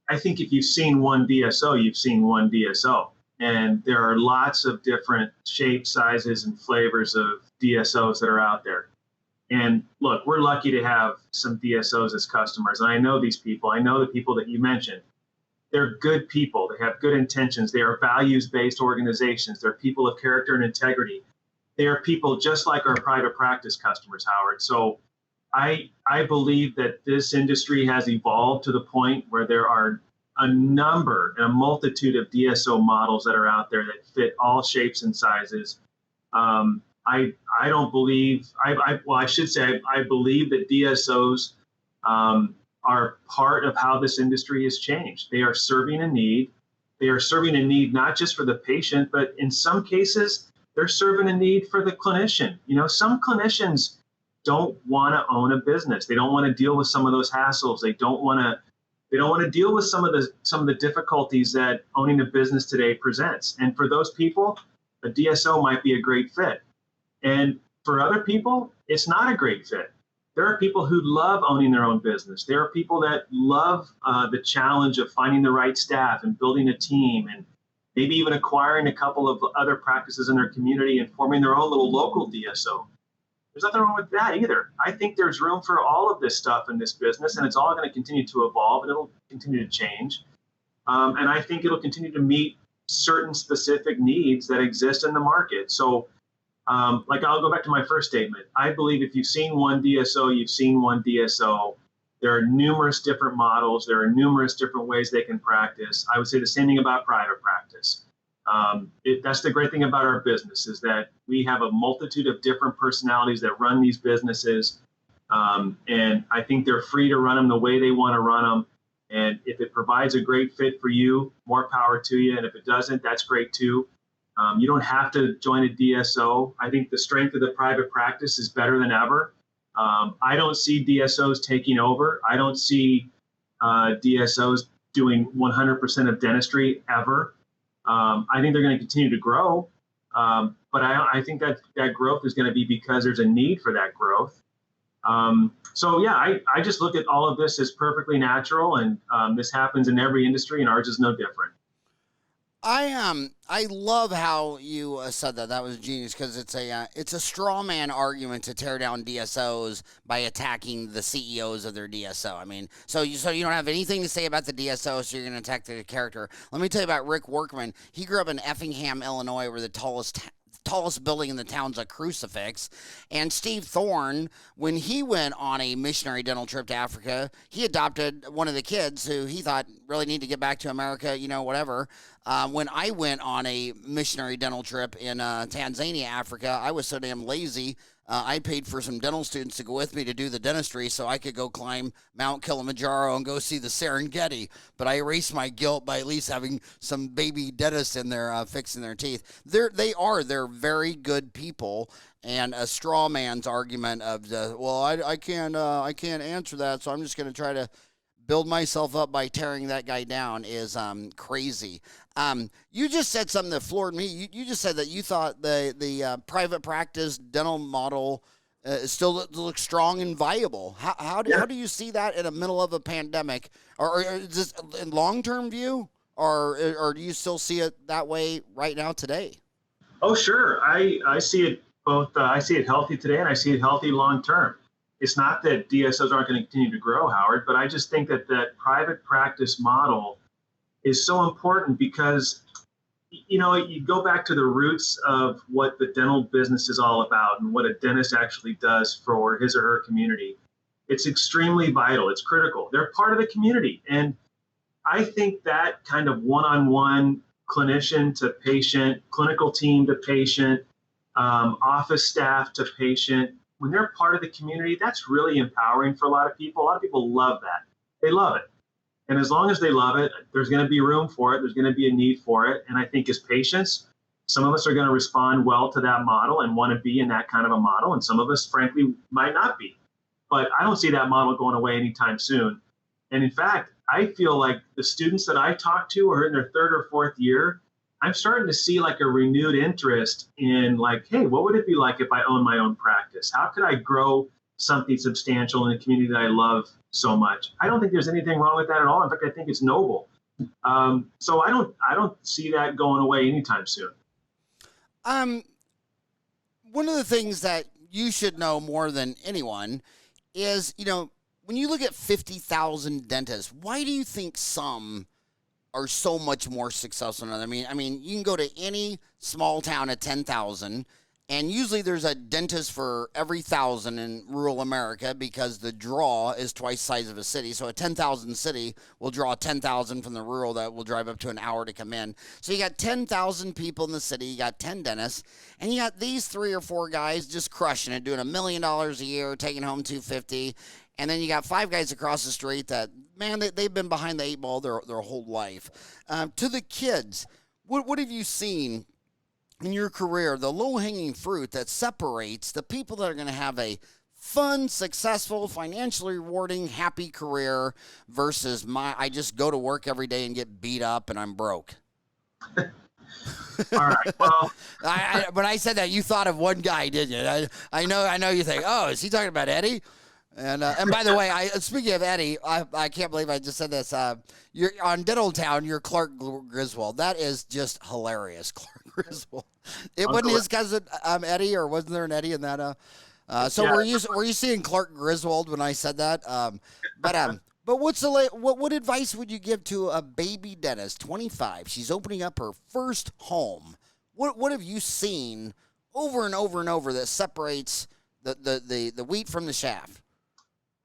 I think if you've seen one DSO, you've seen one DSO. And there are lots of different shapes, sizes, and flavors of DSOs that are out there. And look, we're lucky to have some DSOs as customers. And I know these people. I know the people that you mentioned. They're good people. They have good intentions. They are values-based organizations. They're people of character and integrity. They are people just like our private practice customers, Howard. So I believe that this industry has evolved to the point where there are a number and a multitude of DSO models that are out there that fit all shapes and sizes. I don't believe, I should say, I believe that DSOs are part of how this industry has changed. They are serving a need. They are serving a need not just for the patient, but in some cases, they're serving a need for the clinician. You know, some clinicians don't want to own a business. They don't want to deal with some of those hassles. They don't want to deal with some of the difficulties that owning a business today presents. And for those people, a DSO might be a great fit. And for other people, it's not a great fit. There are people who love owning their own business. There are people that love the challenge of finding the right staff and building a team and maybe even acquiring a couple of other practices in their community and forming their own little local DSO. There's nothing wrong with that either. I think there's room for all of this stuff in this business, and it's all going to continue to evolve, and it'll continue to change. And I think it'll continue to meet certain specific needs that exist in the market. So, like I'll go back to my first statement. I believe if you've seen one DSO, you've seen one DSO. There are numerous different models. There are numerous different ways they can practice. I would say the same thing about private practice. That's the great thing about our business, is that we have a multitude of different personalities that run these businesses. And I think they're free to run them the way they want to run them. And if it provides a great fit for you, more power to you. And if it doesn't, that's great too. You don't have to join a DSO. I think the strength of the private practice is better than ever. I don't see DSOs taking over. I don't see DSOs doing 100% of dentistry ever. I think they're going to continue to grow, but I think that growth is going to be because there's a need for that growth. So yeah, I just look at all of this as perfectly natural, and this happens in every industry, and ours is no different. I love how you said that. That was genius, because it's a straw man argument to tear down DSOs by attacking the CEOs of their DSO. I mean, so you don't have anything to say about the DSO, so you're going to attack the character. Let me tell you about Rick Workman. He grew up in Effingham, Illinois, where the tallest building in the town's a crucifix. And Steve Thorne, when he went on a missionary dental trip to Africa, he adopted one of the kids who he thought really needed to get back to America, whatever. When I went on a missionary dental trip in Tanzania, Africa, I was so damn lazy. I paid for some dental students to go with me to do the dentistry so I could go climb Mount Kilimanjaro and go see the Serengeti. But I erased my guilt by at least having some baby dentists in there fixing their teeth. They're very good people. And a straw man's argument of I can't answer that, so I'm just going to try to build myself up by tearing that guy down is crazy. You just said something that floored me. You just said that you thought the private practice dental model still looks strong and viable. How do you see that in the middle of a pandemic? Or is this in long-term view? Or do you still see it that way right now today? Oh, sure. I see it both. I see it healthy today, and I see it healthy long-term. It's not that DSOs aren't going to continue to grow, Howard, but I just think that private practice model is so important because, you go back to the roots of what the dental business is all about and what a dentist actually does for his or her community. It's extremely vital. It's critical. They're part of the community. And I think that kind of one-on-one clinician to patient, clinical team to patient, office staff to patient, when they're part of the community, that's really empowering for a lot of people. A lot of people love that. They love it. And as long as they love it, there's going to be room for it. There's going to be a need for it. And I think as patients, Some of us are going to respond well to that model and want to be in that kind of a model. And some of us, frankly, might not be. But I don't see that model going away anytime soon. And in fact, I feel like the students that I talk to are in their third or fourth year. I'm starting to see like a renewed interest in like, hey, what would it be like if I owned my own practice? How could I grow something substantial in a community that I love so much? I don't think there's anything wrong with that at all. In fact, I think it's noble. So I don't see that going away anytime soon. One of the things that you should know more than anyone is, when you look at 50,000 dentists, why do you think some are so much more successful than others? I mean, you can go to any small town at 10,000, and usually there's a dentist for every 1,000 in rural America because the draw is twice the size of a city. So a 10,000 city will draw 10,000 from the rural that will drive up to an hour to come in. So you got 10,000 people in the city, you got 10 dentists, and you got these 3 or 4 guys just crushing it, doing $1 million a year, taking home $250. And then you got 5 guys across the street that, man, they've been behind the 8 ball their whole life. To the kids, what have you seen in your career, the low-hanging fruit that separates the people that are going to have a fun, successful, financially rewarding, happy career versus I just go to work every day and get beat up and I'm broke? All right. Well, when I said that, you thought of one guy, didn't you? I know you think, oh, is he talking about Eddie? And by the way, speaking of Eddie, I can't believe I just said this. You're on Dental Town. You're Clark Griswold. That is just hilarious, Clark Griswold. It wasn't his cousin Eddie, or wasn't there an Eddie in that? So yeah. Were you seeing Clark Griswold when I said that? But what advice would you give to a baby dentist, 25? She's opening up her first home. What have you seen over and over and over that separates the wheat from the chaff?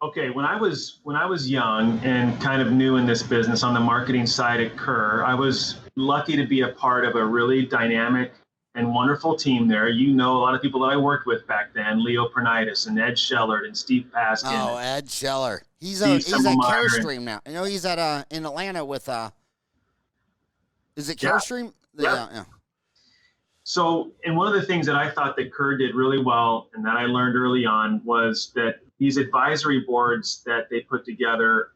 Okay, when I was young and kind of new in this business on the marketing side at Kerr, I was lucky to be a part of a really dynamic and wonderful team there. You know a lot of people that I worked with back then, Leo Pernitis and Ed Schellert and Steve Paskin. Oh, Ed Scheller. He's at CareStream now. I know he's at in Atlanta with is it CareStream? Yeah. So, and one of the things that I thought that Kerr did really well and that I learned early on was that these advisory boards that they put together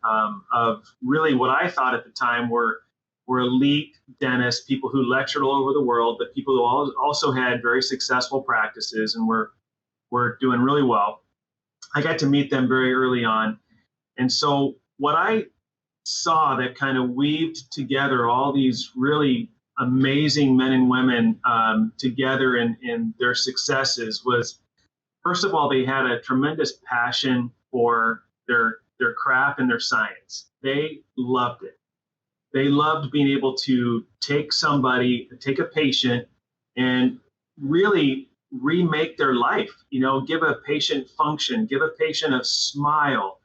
of really what I thought at the time were elite dentists, people who lectured all over the world, but people who also had very successful practices and were doing really well. I got to meet them very early on. And so what I saw that kind of weaved together all these really amazing men and women together in their successes was, first of all, they had a tremendous passion for their craft and their science. They loved it. They loved being able to take a patient and really remake their life, give a patient function, give a patient a smile,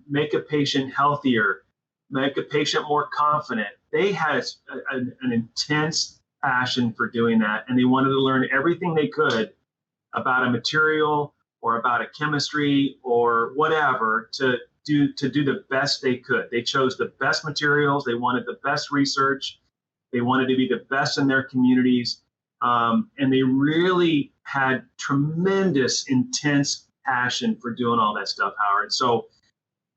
make a patient healthier, make a patient more confident. They had an intense passion for doing that, and they wanted to learn everything they could about a material or about a chemistry or whatever to do the best they could. They chose the best materials. They wanted the best research. They wanted to be the best in their communities. And they really had tremendous, intense passion for doing all that stuff, Howard. So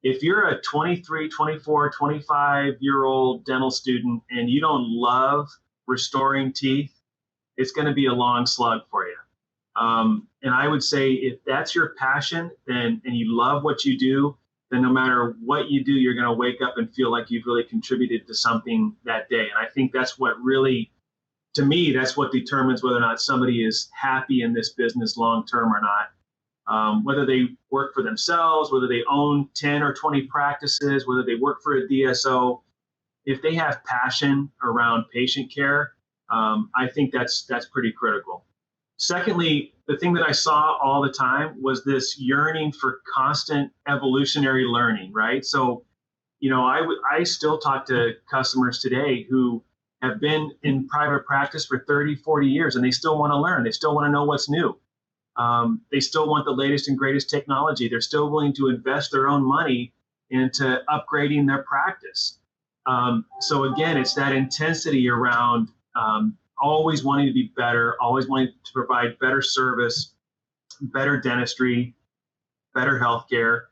if you're a 23, 24, 25-year-old dental student and you don't love restoring teeth, it's going to be a long slug for you. And I would say if that's your passion and you love what you do, then no matter what you do, you're going to wake up and feel like you've really contributed to something that day. And I think that's what really, to me, that's what determines whether or not somebody is happy in this business long term or not. Whether they work for themselves, whether they own 10 or 20 practices, whether they work for a DSO, if they have passion around patient care, I think that's pretty critical. Secondly, the thing that I saw all the time was this yearning for constant evolutionary learning, right? So, I still talk to customers today who have been in private practice for 30, 40 years, and they still want to learn. They still want to know what's new. They still want the latest and greatest technology. They're still willing to invest their own money into upgrading their practice. So again, it's that intensity around always wanting to be better, always wanting to provide better service, better dentistry, better healthcare.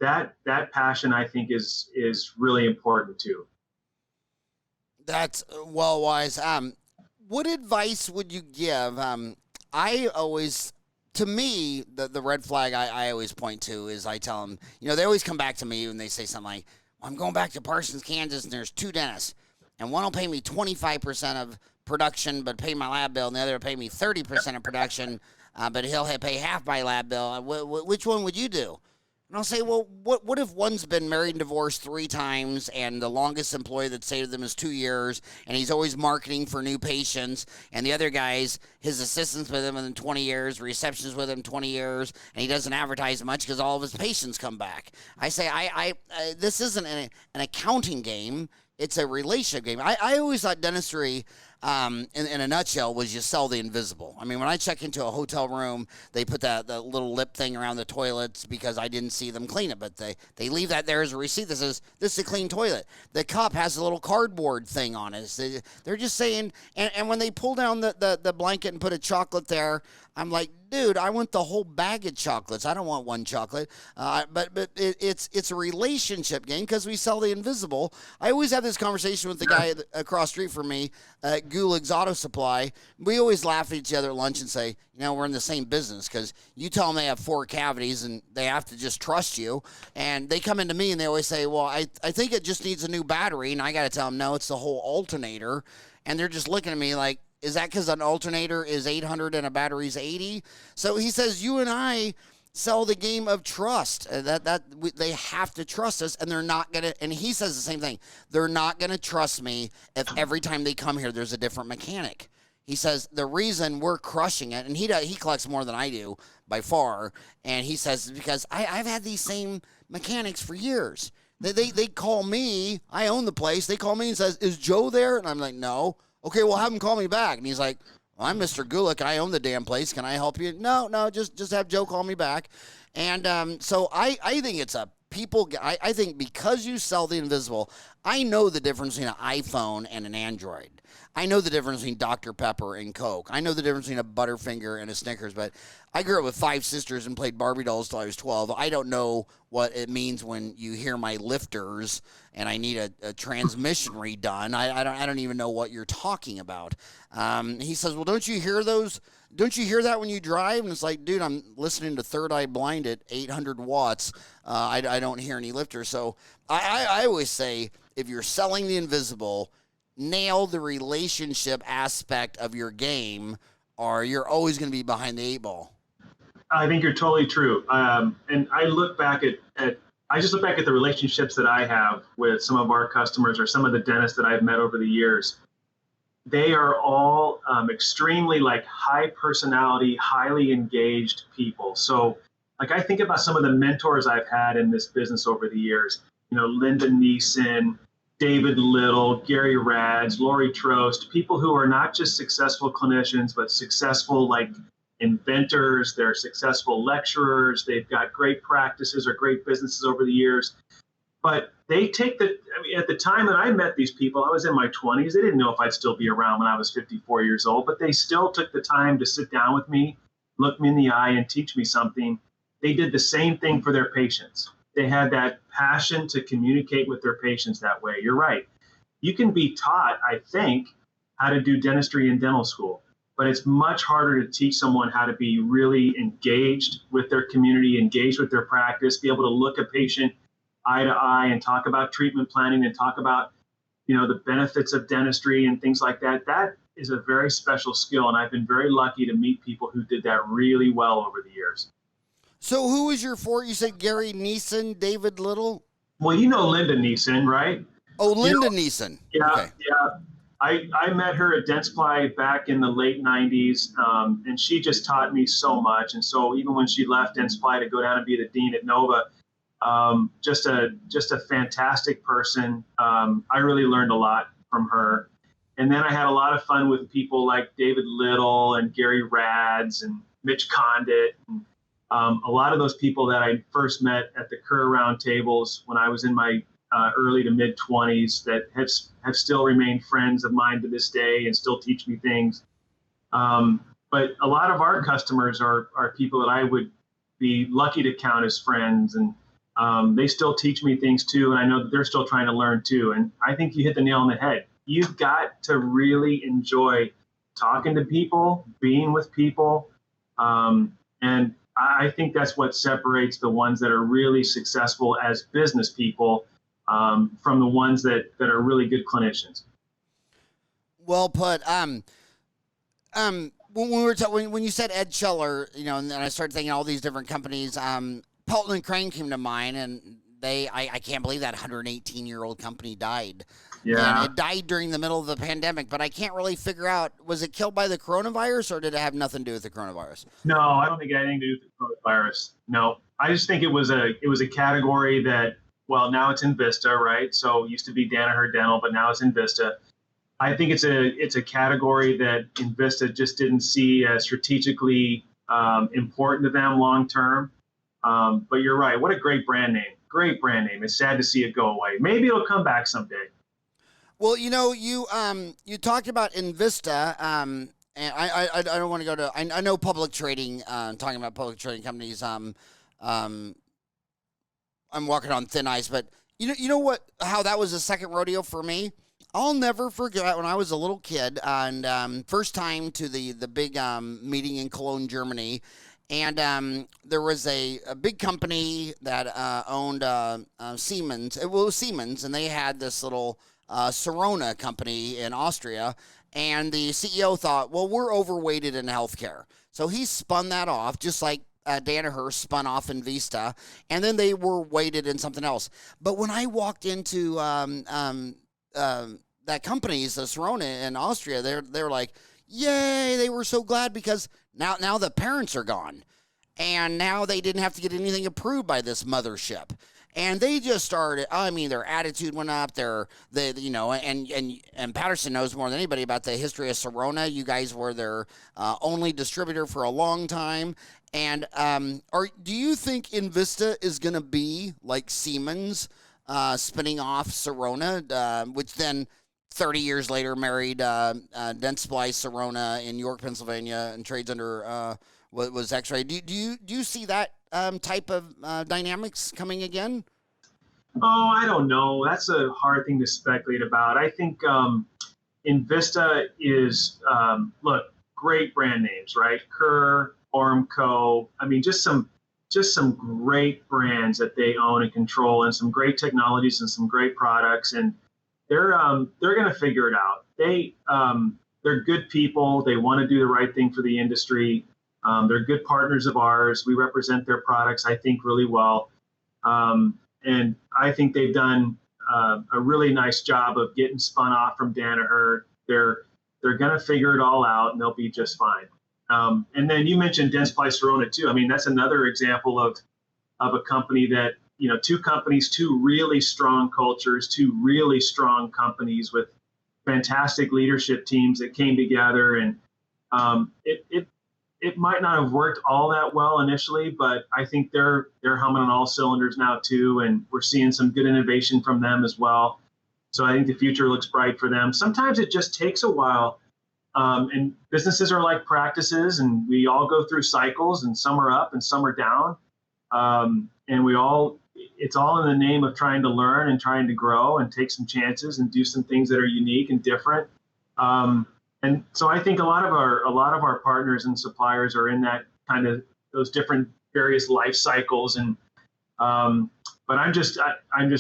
That passion, I think, is really important too. That's well wise. What advice would you give? I always, to me, the red flag I always point to is I tell them, they always come back to me and they say something like, well, I'm going back to Parsons, Kansas, and there's 2 dentists, and one will pay me 25% of production, but pay my lab bill, and the other will pay me 30% of production, but he'll pay half my lab bill. Which one would you do? And I'll say, well, what if one's been married and divorced 3 times, and the longest employee that's stayed with them is 2 years, and he's always marketing for new patients, and the other guy's his assistant's with him within 20 years, receptionist with him 20 years, and he doesn't advertise much because all of his patients come back. I say, this isn't an accounting game. It's a relationship game. I always thought dentistry, in a nutshell, was you sell the invisible. I mean, when I check into a hotel room, they put the little lip thing around the toilets because I didn't see them clean it, but they leave that there as a receipt that says, this is a clean toilet. The cup has a little cardboard thing on it. They're just saying, and when they pull down the blanket and put a chocolate there, I'm like, dude, I want the whole bag of chocolates. I don't want one chocolate. But it's a relationship game because we sell the invisible. I always have this conversation with the guy across the street from me, Gulig's Auto Supply. We always laugh at each other at lunch and say, we're in the same business because you tell them they have 4 cavities and they have to just trust you. And they come into me and they always say, well, I think it just needs a new battery. And I got to tell them, no, it's the whole alternator. And they're just looking at me like, is that because an alternator is 800 and a battery's 80? So he says, you and I sell the game of trust. They have to trust us, and they're not going to, and he says the same thing. They're not going to trust me if every time they come here there's a different mechanic. He says the reason we're crushing it, and he collects more than I do by far, and he says because I've had these same mechanics for years. They call me, I own the place, they call me and says, is Joe there? And I'm like, no. Okay, well, have him call me back. And he's like, well, I'm Mr. Gulick. I own the damn place. Can I help you? No, just have Joe call me back. And so I think it's I think because you sell the invisible, I know the difference between an iPhone and an Android. I know the difference between Dr. Pepper and Coke. I know the difference between a Butterfinger and a Snickers, but I grew up with 5 sisters and played Barbie dolls till I was 12. I don't know what it means when you hear my lifters and I need a transmission redone. I don't even know what you're talking about. He says, well, don't you hear those? Don't you hear that when you drive? And it's like, dude, I'm listening to Third Eye Blind at 800 watts. I don't hear any lifters. So I always say, if you're selling the invisible, nail the relationship aspect of your game, or you're always going to be behind the 8 ball. I think you're totally true. And I look back I just look back at the relationships that I have with some of our customers or some of the dentists that I've met over the years. They are all extremely high personality, highly engaged people. So I think about some of the mentors I've had in this business over the years, Linda Neeson, David Little, Gary Rads, Lori Trost, people who are not just successful clinicians, but successful inventors. They're successful lecturers. They've got great practices or great businesses over the years. But they take at the time that I met these people, I was in my 20s. They didn't know if I'd still be around when I was 54 years old, but they still took the time to sit down with me, look me in the eye, and teach me something. They did the same thing for their patients. They had that passion to communicate with their patients that way. You're right. You can be taught, I think, how to do dentistry in dental school, but it's much harder to teach someone how to be really engaged with their community, engaged with their practice, be able to look a patient eye to eye and talk about treatment planning and talk about, the benefits of dentistry and things like that. That is a very special skill, and I've been very lucky to meet people who did that really well over the years. So who was your 4? You said Gary Neeson, David Little? Well, Linda Neeson, right? Oh, Linda Neeson. Yeah, okay. Yeah. I met her at Dentsply back in the late 90s, and she just taught me so much. And so even when she left Dentsply to go down and be the dean at Nova, just a fantastic person. I really learned a lot from her. And then I had a lot of fun with people like David Little and Gary Rads and Mitch Condit. And, a lot of those people that I first met at the Kerr round tables when I was in my early to mid 20s that have still remained friends of mine to this day and still teach me things. But a lot of our customers are people that I would be lucky to count as friends, and they still teach me things too, and I know that they're still trying to learn too. And I think you hit the nail on the head. You've got to really enjoy talking to people, being with people, and I think that's what separates the ones that are really successful as business people from the ones that are really good clinicians. Well put. When we were when you said Ed Scheller, and then I started thinking all these different companies. Pelton and Crane came to mind, and I can't believe that 118-year-old company died. Yeah. And it died during the middle of the pandemic, but I can't really figure out, was it killed by the coronavirus, or did it have nothing to do with the coronavirus? No, I don't think it had anything to do with the coronavirus. No, I just think it was a category that, well, now it's in Vista, right? So it used to be Danaher Dental, but now it's in Vista. I think it's a category that Vista just didn't see as strategically important to them long term. But you're right. What a great brand name. Great brand name. It's sad to see it go away. Maybe it'll come back someday. Well, you talked about Invista, and I don't want to go to. I know public trading. Talking about public trading companies. I'm walking on thin ice, but you know what? How that was a second rodeo for me. I'll never forget when I was a little kid and first time to the big meeting in Cologne, Germany. And there was a big company that owned Siemens. It was Siemens, and they had this little Sirona company in Austria. And the CEO thought, well, we're overweighted in healthcare. So he spun that off, just like Danaher spun off in Vista. And then they were weighted in something else. But when I walked into that company's, the Sirona in Austria, they're like, yay, they were so glad because now the parents are gone. And now they didn't have to get anything approved by this mothership. And they just started, their attitude went up, and Patterson knows more than anybody about the history of Sirona. You guys were their only distributor for a long time. And do you think Invista is going to be like Siemens, spinning off Sirona, which then 30 years later married Dentsply Sirona in York, Pennsylvania, and trades under what was X-Ray. Do you see that type of dynamics coming again? Oh, I don't know. That's a hard thing to speculate about. I think Invista is great brand names, right? Kerr, Ormco. Just some great brands that they own and control, and some great technologies and some great products, and they're going to figure it out. They're good people. They want to do the right thing for the industry. They're good partners of ours. We represent their products, I think, really well. And I think they've done a really nice job of getting spun off from Danaher. They're going to figure it all out, and they'll be just fine. And then you mentioned Dentsply Sirona too. That's another example of a company that, two companies, two really strong cultures, two really strong companies with fantastic leadership teams that came together. And it might not have worked all that well initially, but I think they're humming on all cylinders now too, and we're seeing some good innovation from them as well. So I think the future looks bright for them. Sometimes it just takes a while, and businesses are like practices, and we all go through cycles, and some are up and some are down, and it's all in the name of trying to learn and trying to grow and take some chances and do some things that are unique and different. And so I think a lot of our partners and suppliers are in that kind of those different various life cycles. And but I'm just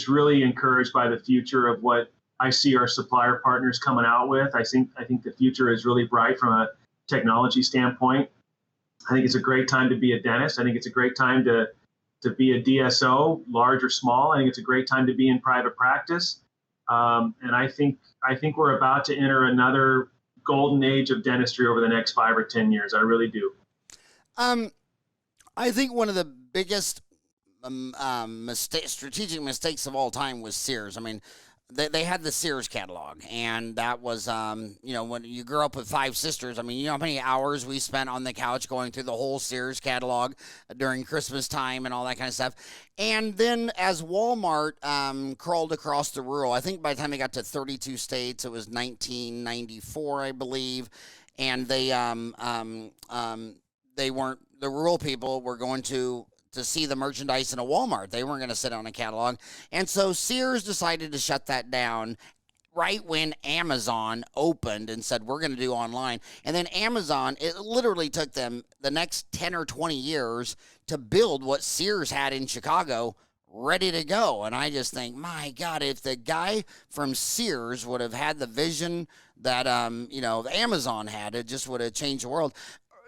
really encouraged by the future of what I see our supplier partners coming out with. I think the future is really bright from a technology standpoint. I think it's a great time to be a dentist. I think it's a great time to be a DSO, large or small. I think it's a great time to be in private practice. And I think we're about to enter another golden age of dentistry over the next 5 or 10 years. I really do. I think one of the biggest strategic mistakes of all time was Sears. they had the Sears catalog, and that was, when you grew up with five sisters, I mean, you know how many hours we spent on the couch going through the whole Sears catalog during Christmas time and all that kind of stuff. And then as Walmart crawled across the rural, I think by the time they got to 32 states, it was 1994, I believe, and they weren't, the rural people were going to see the merchandise in a Walmart. They weren't going to sit on a catalog. And so Sears decided to shut that down right when Amazon opened and said, we're going to do online. And then Amazon, it literally took them the next 10 or 20 years to build what Sears had in Chicago ready to go. And I just think, my God, if the guy from Sears would have had the vision that, Amazon had, it just would have changed the world.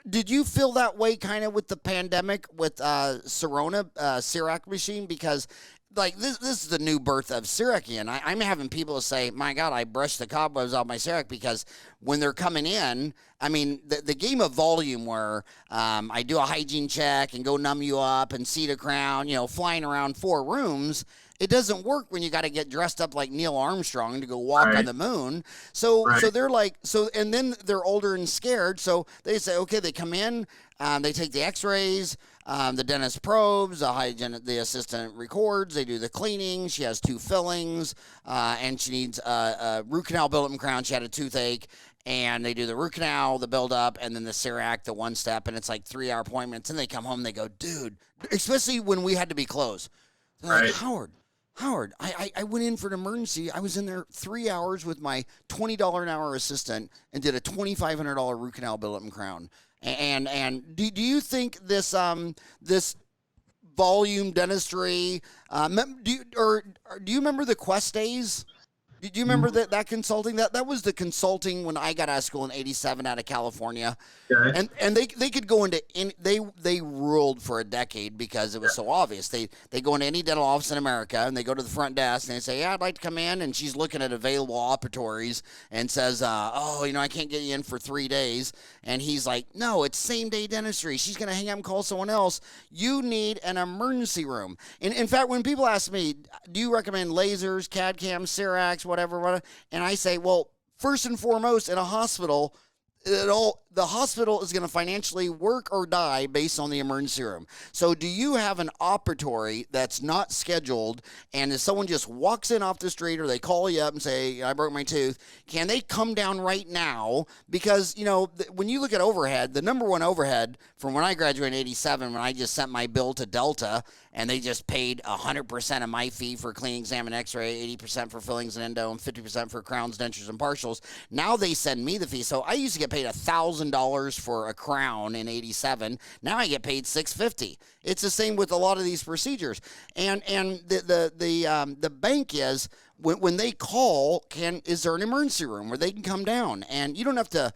Did you feel that way kind of with the pandemic with Sirona, CEREC machine? Because like this is the new birth of CEREC, and I'm having people say, my God, I brushed the cobwebs off my CEREC, because when they're coming in, I mean, the game of volume where I do a hygiene check and go numb you up and seat a crown, flying around 4 rooms, it doesn't work when you got to get dressed up like Neil Armstrong to go walk on the moon. So they're like, and then they're older and scared. So they say, okay, they come in, they take the x-rays, the dentist probes, the assistant records, they do the cleaning. She has 2 fillings, and she needs a root canal build-up and crown. She had a toothache. And they do the root canal, the build-up, and then the CEREC, the 1-step, and it's like 3-hour appointments. And they come home and they go, dude, especially when we had to be closed. They're like, Howard, I went in for an emergency. I was in there 3 hours with my $20 an hour assistant and did a $2,500 root canal build-up and crown. And do you think this volume dentistry, do you remember the Quest days? Do you remember that consulting? That was the consulting when I got out of school in '87 out of California. Okay. And they could go into they ruled for a decade because it was so obvious. They go into any dental office in America and they go to the front desk and they say, yeah, I'd like to come in, and she's looking at available operatories and says, I can't get you in for 3 days. And he's like, no, it's same day dentistry. She's gonna hang up and call someone else. You need an emergency room. And in fact, when people ask me, do you recommend lasers, CAD cams, CERECs, whatever, and I say, well, first and foremost, in a hospital, the hospital is going to financially work or die based on the emergency room. So do you have an operatory that's not scheduled, and if someone just walks in off the street or they call you up and say, I broke my tooth, can they come down right now? Because, when you look at overhead, the number one overhead from when I graduated in '87, when I just sent my bill to Delta, and they just paid 100% of my fee for cleaning, exam, and x-ray, 80% for fillings and endo, and 50% for crowns, dentures, and partials. Now they send me the fee. So I used to get paid $1,000 for a crown in '87. Now I get paid $650. It's the same with a lot of these procedures. And the bank is, when they call, is there an emergency room where they can come down? And you don't have to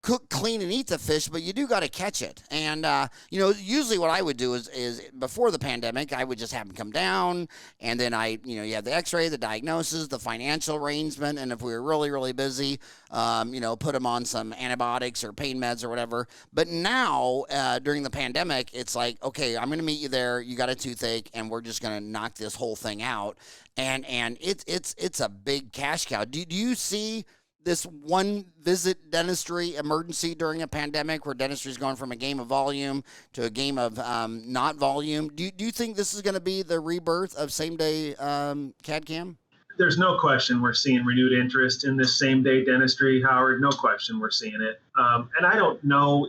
cook, clean, and eat the fish, but you do got to catch it. And, usually what I would do is before the pandemic, I would just have them come down, and then you have the x-ray, the diagnosis, the financial arrangement, and if we were really, really busy, put them on some antibiotics or pain meds or whatever. But now, during the pandemic, it's like, okay, I'm going to meet you there, you got a toothache, and we're just going to knock this whole thing out. And it's a big cash cow. Do you see this one visit dentistry emergency during a pandemic where dentistry is going from a game of volume to a game of not volume? Do you think this is going to be the rebirth of same-day CAD-CAM? There's no question we're seeing renewed interest in this same-day dentistry, Howard. No question we're seeing it. And I don't know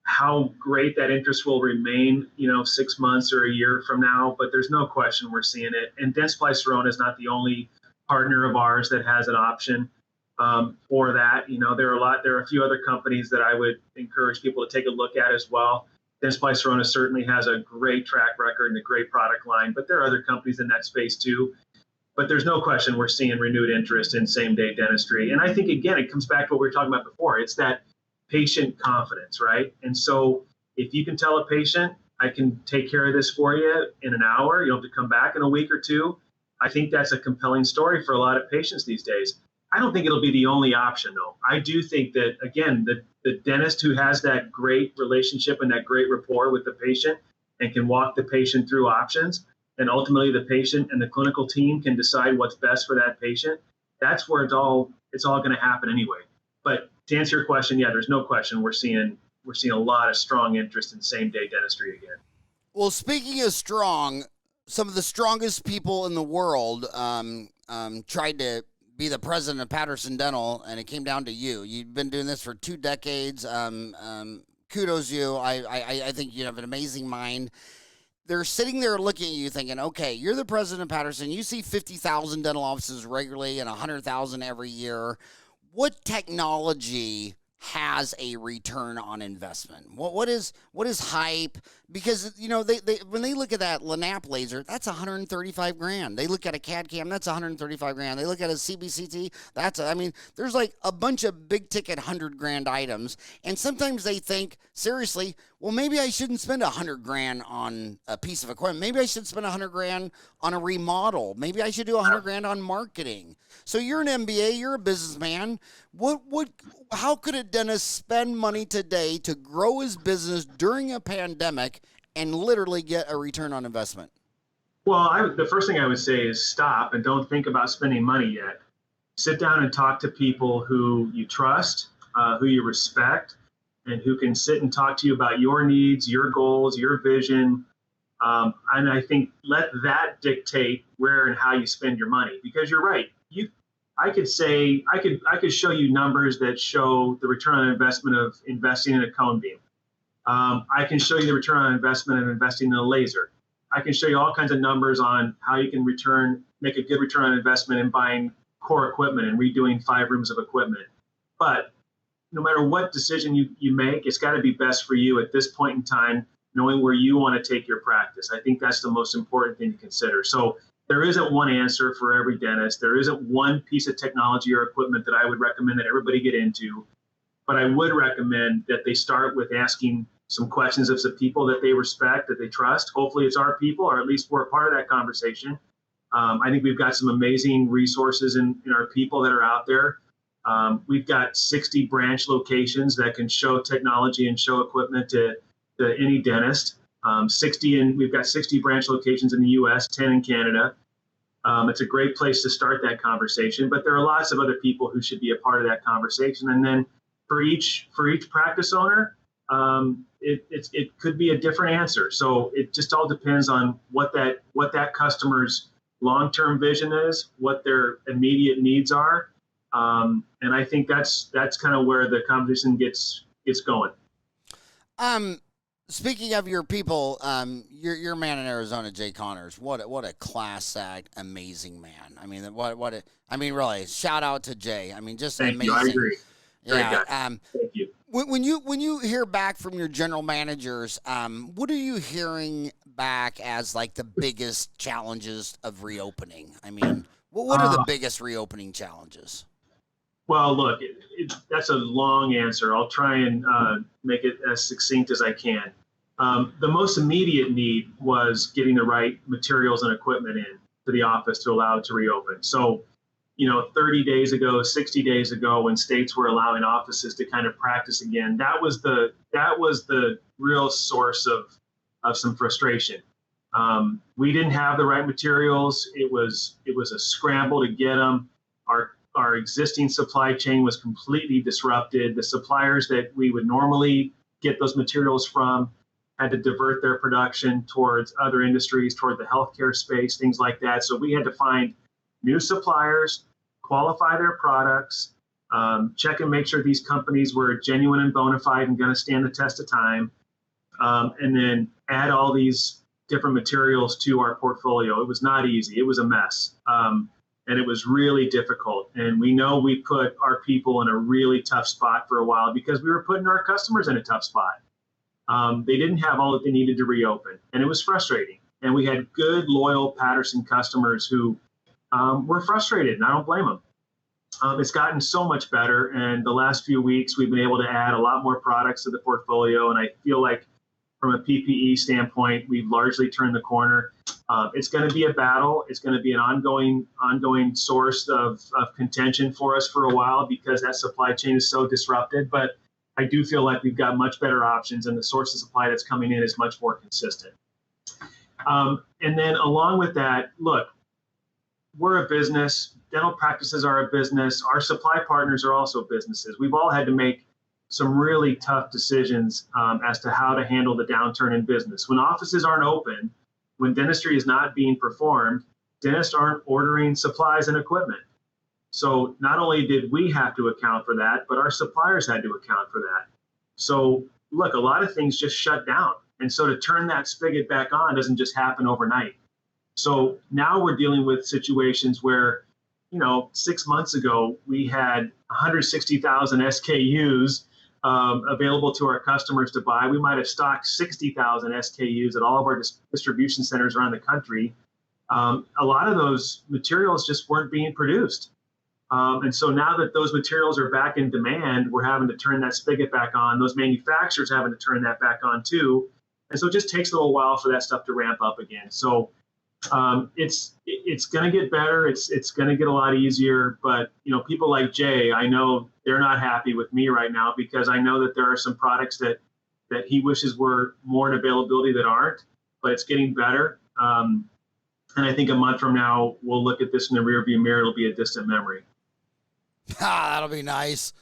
how great that interest will remain, 6 months or a year from now, but there's no question we're seeing it. And Dentsply Sirona is not the only partner of ours that has an option for that. There are a few other companies that I would encourage people to take a look at as well. Dentsply Sirona certainly has a great track record and a great product line, but there are other companies in that space too. But there's no question we're seeing renewed interest in same-day dentistry. And I think, again, it comes back to what we were talking about before. It's that patient confidence, right? And so if you can tell a patient, I can take care of this for you in an hour, you don't have to come back in a week or two, I think that's a compelling story for a lot of patients these days. I don't think it'll be the only option, though. I do think that, again, the dentist who has that great relationship and that great rapport with the patient and can walk the patient through options, and ultimately the patient and the clinical team can decide what's best for that patient, that's where it's all going to happen anyway. But to answer your question, yeah, there's no question we're seeing a lot of strong interest in same-day dentistry again. Well, speaking of strong, some of the strongest people in the world tried to be the president of Patterson Dental, and it came down to you. You've been doing this for 2 decades. Kudos you. I think you have an amazing mind. They're sitting there looking at you thinking, okay, you're the president of Patterson. You see 50,000 dental offices regularly and 100,000 every year. What technology has a return on investment? What is hype? Because they when they look at that Lanap laser, that's $135,000. They look at a CAD cam, that's $135,000. They look at a CBCT, there's like a bunch of big ticket $100,000 items, and sometimes they think seriously, well, maybe I shouldn't spend $100,000 on a piece of equipment. Maybe I should spend $100,000 on a remodel. Maybe I should do $100,000 on marketing. So you're an MBA, you're a businessman. How could a dentist spend money today to grow his business during a pandemic and literally get a return on investment? Well, the first thing I would say is stop and don't think about spending money yet. Sit down and talk to people who you trust, who you respect, and who can sit and talk to you about your needs, your goals, your vision. And I think let that dictate where and how you spend your money, because you're right. I could show you numbers that show the return on investment of investing in a cone beam. I can show you the return on investment of investing in a laser. I can show you all kinds of numbers on how you can make a good return on investment in buying core equipment and redoing 5 rooms of equipment. But no matter what decision you make, it's got to be best for you at this point in time, knowing where you want to take your practice. I think that's the most important thing to consider. So there isn't one answer for every dentist. There isn't one piece of technology or equipment that I would recommend that everybody get into. But I would recommend that they start with asking some questions of some people that they respect, that they trust. Hopefully it's our people, or at least we're a part of that conversation. I think we've got some amazing resources in our people that are out there. We've got 60 branch locations that can show technology and show equipment to any dentist. We've got 60 branch locations in the U.S., 10 in Canada. It's a great place to start that conversation, but there are lots of other people who should be a part of that conversation. And then for each practice owner, it could be a different answer. So it just all depends on what that customer's long-term vision is, what their immediate needs are. And I think that's kind of where the conversation gets going. Speaking of your people, your man in Arizona, Jay Connors, what a class act, amazing man. Really, shout out to Jay. Just Thank amazing. You. I agree. Great Yeah. guy. Thank you. When you hear back from your general managers, what are you hearing back as like the biggest challenges of reopening? What are the biggest reopening challenges? Well, look, that's a long answer. I'll try and make it as succinct as I can. The most immediate need was getting the right materials and equipment in to the office to allow it to reopen. So, 30 days ago, 60 days ago, when states were allowing offices to kind of practice again, that was the real source of some frustration. We didn't have the right materials. It was a scramble to get them. Our existing supply chain was completely disrupted. The suppliers that we would normally get those materials from had to divert their production towards other industries, toward the healthcare space, things like that. So we had to find new suppliers, qualify their products, check and make sure these companies were genuine and bona fide and going to stand the test of time, and then add all these different materials to our portfolio. It was not easy. It was a mess. And it was really difficult. And we know we put our people in a really tough spot for a while because we were putting our customers in a tough spot. They didn't have all that they needed to reopen, and it was frustrating. And we had good, loyal Patterson customers who were frustrated, and I don't blame them. It's gotten so much better, and the last few weeks we've been able to add a lot more products to the portfolio, and I feel like from a PPE standpoint, we've largely turned the corner. It's going to be a battle. It's going to be an ongoing source of contention for us for a while because that supply chain is so disrupted. But I do feel like we've got much better options, and the source of supply that's coming in is much more consistent. And then along with that, look, we're a business. Dental practices are a business. Our supply partners are also businesses. We've all had to make some really tough decisions as to how to handle the downturn in business. When offices aren't open, when dentistry is not being performed, dentists aren't ordering supplies and equipment. So not only did we have to account for that, but our suppliers had to account for that. So look, a lot of things just shut down. And so to turn that spigot back on doesn't just happen overnight. So now we're dealing with situations where, 6 months ago, we had 160,000 SKUs available to our customers to buy. We might have stocked 60,000 SKUs at all of our distribution centers around the country. A lot of those materials just weren't being produced. And so now that those materials are back in demand, we're having to turn that spigot back on. Those manufacturers having to turn that back on too. And so it just takes a little while for that stuff to ramp up again. So it's going to get better. It's going to get a lot easier. But, people like Jay, I know they're not happy with me right now because I know that there are some products that he wishes were more in availability that aren't, but it's getting better. And I think a month from now, we'll look at this in the rearview mirror. It'll be a distant memory. That'll be nice.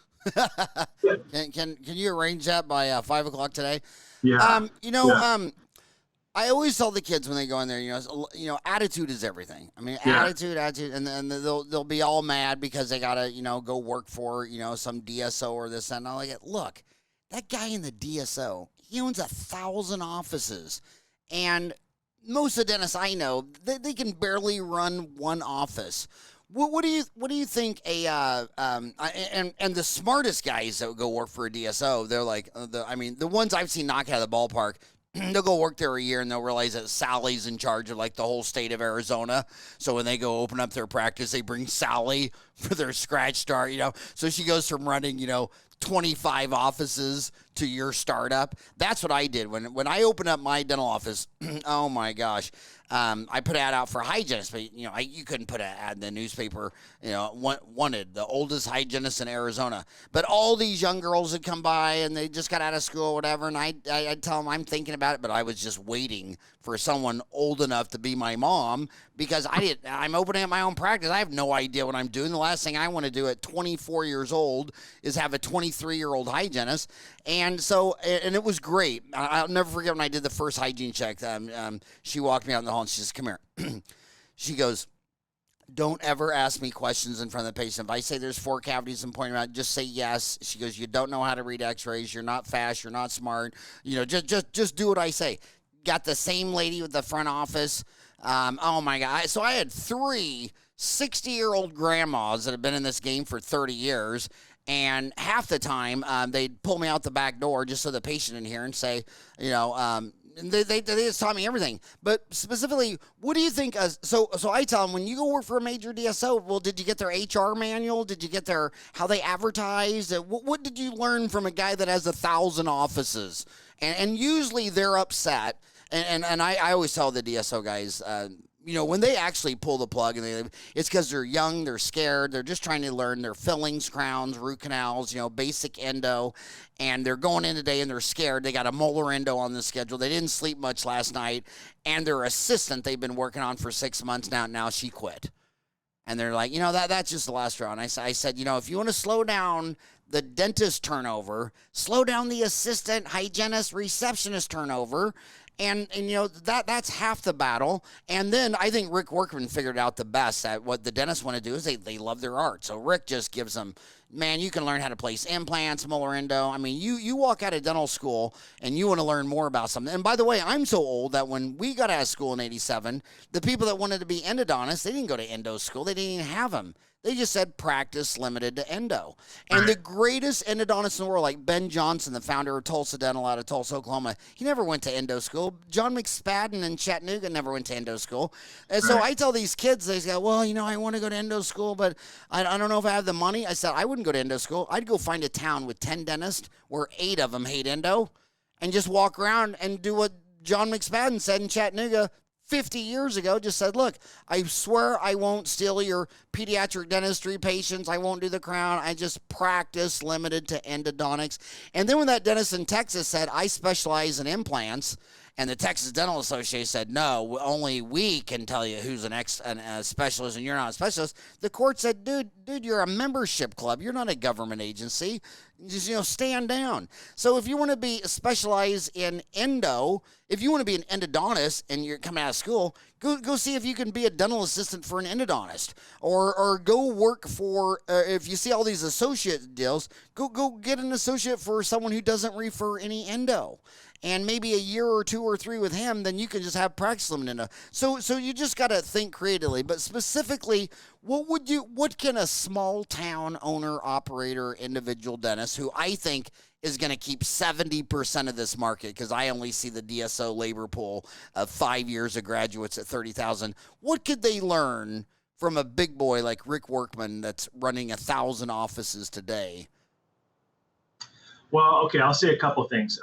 Can you arrange that by 5 o'clock today? Yeah. I always tell the kids when they go in there, attitude is everything. I mean, attitude, and then they'll be all mad because they gotta, go work for, some DSO or this and all. Like, look, that guy in the DSO, he owns 1,000 offices, and most of the dentists I know, they can barely run one office. What do you think and the smartest guys that go work for a DSO, they're like, the ones I've seen knock out of the ballpark, they'll go work there a year and they'll realize that Sally's in charge of like the whole state of Arizona. So when they go open up their practice, they bring Sally for their scratch start, So she goes from running, 25 offices to your startup. That's what I did when I opened up my dental office. Oh my gosh. I put an ad out for hygienists, but you couldn't put an ad in the newspaper. Wanted the oldest hygienist in Arizona, but all these young girls would come by and they just got out of school, or whatever. And I'd tell them I'm thinking about it, but I was just waiting for someone old enough to be my mom because I'm opening up my own practice. I have no idea what I'm doing. The last thing I want to do at 24 years old is have a 23-year-old hygienist. And so, and it was great. I'll never forget when I did the first hygiene check. She walked me out in the hall and she says, "Come here." She goes, "Don't ever ask me questions in front of the patient. If I say there's 4 cavities and pointing out, just say yes." She goes, "You don't know how to read x-rays. You're not fast. You're not smart. Just do what I say." Got the same lady with the front office. Oh my God. So I had 3 60-year-old grandmas that have been in this game for 30 years. And half the time, they'd pull me out the back door just so the patient didn't hear and say, they just taught me everything. But specifically, what do you think? So I tell them, when you go work for a major DSO, well, did you get their HR manual? Did you get how they advertise? What did you learn from a guy that has 1,000 offices? And usually they're upset. And I always tell the DSO guys, when they actually pull the plug, and it's because they're young, they're scared, they're just trying to learn their fillings, crowns, root canals, basic endo, and they're going in today and they're scared. They got a molar endo on the schedule. They didn't sleep much last night, and their assistant they've been working on for 6 months now she quit. And they're like, that's just the last round. I said, if you want to slow down the dentist turnover, slow down the assistant, hygienist, receptionist turnover, and that's half the battle. And then I think Rick Workman figured out the best that what the dentists want to do is they love their art. So Rick just gives them, man, you can learn how to place implants, molar endo. I mean, you walk out of dental school and you want to learn more about something. And by the way, I'm so old that when we got out of school in 87, the people that wanted to be endodontists, they didn't go to endo school. They didn't even have them. They just said practice limited to endo. And the greatest endodontist in the world, like Ben Johnson, the founder of Tulsa Dental out of Tulsa, Oklahoma, he never went to endo school. John McSpadden in Chattanooga never went to endo school. And so I tell these kids, they go, well, I want to go to endo school, but I don't know if I have the money. I said, I wouldn't go to endo school. I'd go find a town with 10 dentists where 8 of them hate endo and just walk around and do what John McSpadden said in Chattanooga 50 years ago. Just said, look, I swear I won't steal your pediatric dentistry patients. I won't do the crown. I just practice limited to endodontics. And then when that dentist in Texas said, I specialize in implants, and the Texas Dental Association said, no, only we can tell you who's a specialist and you're not a specialist. The court said, dude, you're a membership club. You're not a government agency. Just, stand down. So if you want to specialize in endo, if you want to be an endodontist and you're coming out of school, go see if you can be a dental assistant for an endodontist, or go work for, if you see all these associate deals, go get an associate for someone who doesn't refer any endo. And maybe a year or 2 or 3 with him, then you can just have practice limit endo. So you just got to think creatively. But specifically, what can a small town owner, operator, individual dentist, who I think is going to keep 70% of this market, because I only see the DSO labor pool of 5 years of graduates at 30,000. What could they learn from a big boy like Rick Workman that's running 1,000 offices today? Well, okay, I'll say a couple things.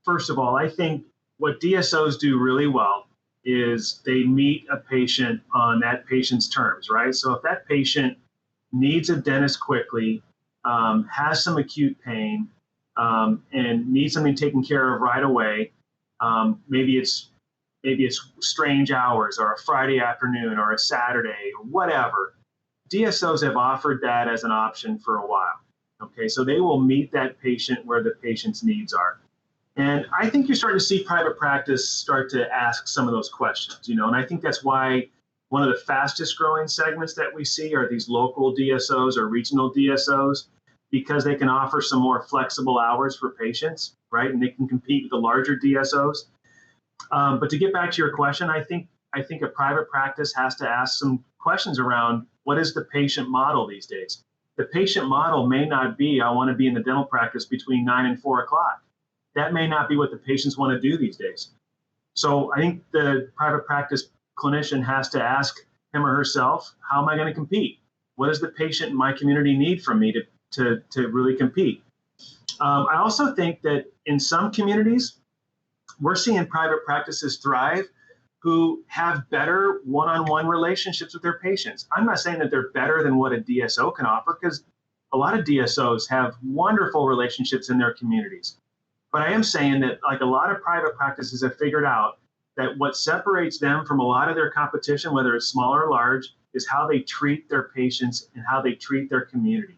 First of all, I think what DSOs do really well is they meet a patient on that patient's terms, right? So if that patient needs a dentist quickly, has some acute pain, and needs something taken care of right away, maybe it's strange hours or a Friday afternoon or a Saturday or whatever, DSOs have offered that as an option for a while. Okay, so they will meet that patient where the patient's needs are. And I think you're starting to see private practice start to ask some of those questions, and I think that's why one of the fastest growing segments that we see are these local DSOs or regional DSOs, because they can offer some more flexible hours for patients, right? And they can compete with the larger DSOs. But to get back to your question, I think a private practice has to ask some questions around what is the patient model these days. The patient model may not be, I want to be in the dental practice between 9 and 4 o'clock. That may not be what the patients want to do these days. So I think the private practice clinician has to ask him or herself, how am I going to compete? What does the patient in my community need from me to really compete? I also think that in some communities, we're seeing private practices thrive who have better one-on-one relationships with their patients. I'm not saying that they're better than what a DSO can offer, because a lot of DSOs have wonderful relationships in their communities. But I am saying that, like, a lot of private practices have figured out that what separates them from a lot of their competition, whether it's small or large, is how they treat their patients and how they treat their community.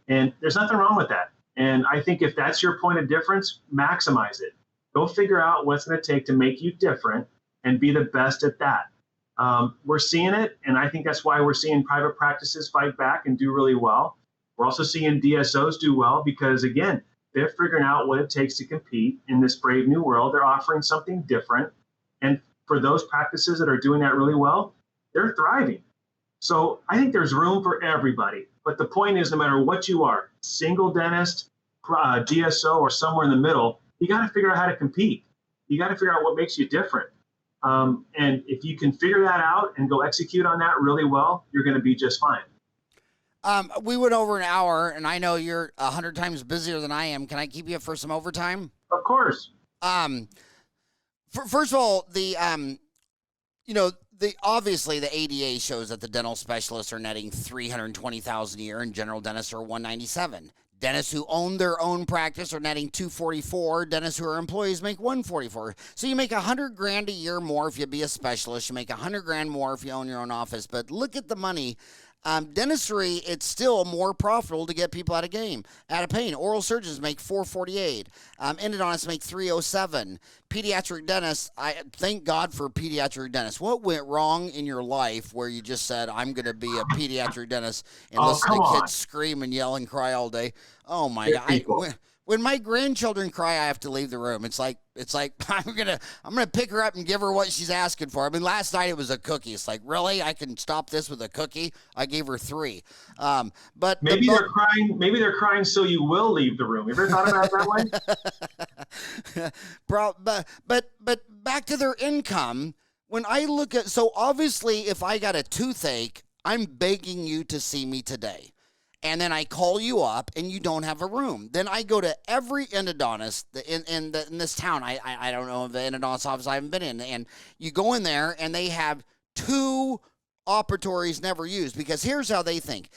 And there's nothing wrong with that. And I think if that's your point of difference, maximize it. Go figure out what's going to take to make you different and be the best at that. We're seeing it, and I think that's why we're seeing private practices fight back and do really well. We're also seeing DSOs do well because, again, they're figuring out what it takes to compete in this brave new world. They're offering something different. And for those practices that are doing that really well, they're thriving. So I think there's room for everybody. But the point is, no matter what you are, single dentist, DSO, or somewhere in the middle, you got to figure out how to compete. You got to figure out what makes you different. And if you can figure that out and go execute on that really well, you're going to be just fine. We went over an hour, and I know you're 100 times busier than I am. Can I keep you for some overtime? Of course. First of all, obviously the ADA shows that the dental specialists are netting $320,000 a year, and general dentists are $197,000. Dentists who own their own practice are netting $244,000. Dentists who are employees make $144,000. So you make $100,000 a year more if you be a specialist. You make $100,000 more if you own your own office. But look at the money. Dentistry, it's still more profitable to get people out of pain. Oral surgeons make $448,000. Endodontists make $307,000. Pediatric dentists, I thank God for pediatric dentists. What went wrong in your life where you just said, I'm going to be a pediatric dentist and listen to kids scream and yell and cry all day? Oh my God. When my grandchildren cry, I have to leave the room. It's like I'm gonna pick her up and give her what she's asking for. I mean, last night it was a cookie. It's like, really? I can stop this with a cookie? I gave her 3. But maybe they're crying. Maybe they're crying so you will leave the room. You ever thought about it that way? But back to their income. When I look at, so obviously, if I got a toothache, I'm begging you to see me today. And then I call you up and you don't have a room. Then I go to every endodontist in this town. I don't know the endodontist office I haven't been in. And you go in there and they have 2 operatories never used, because here's how they think.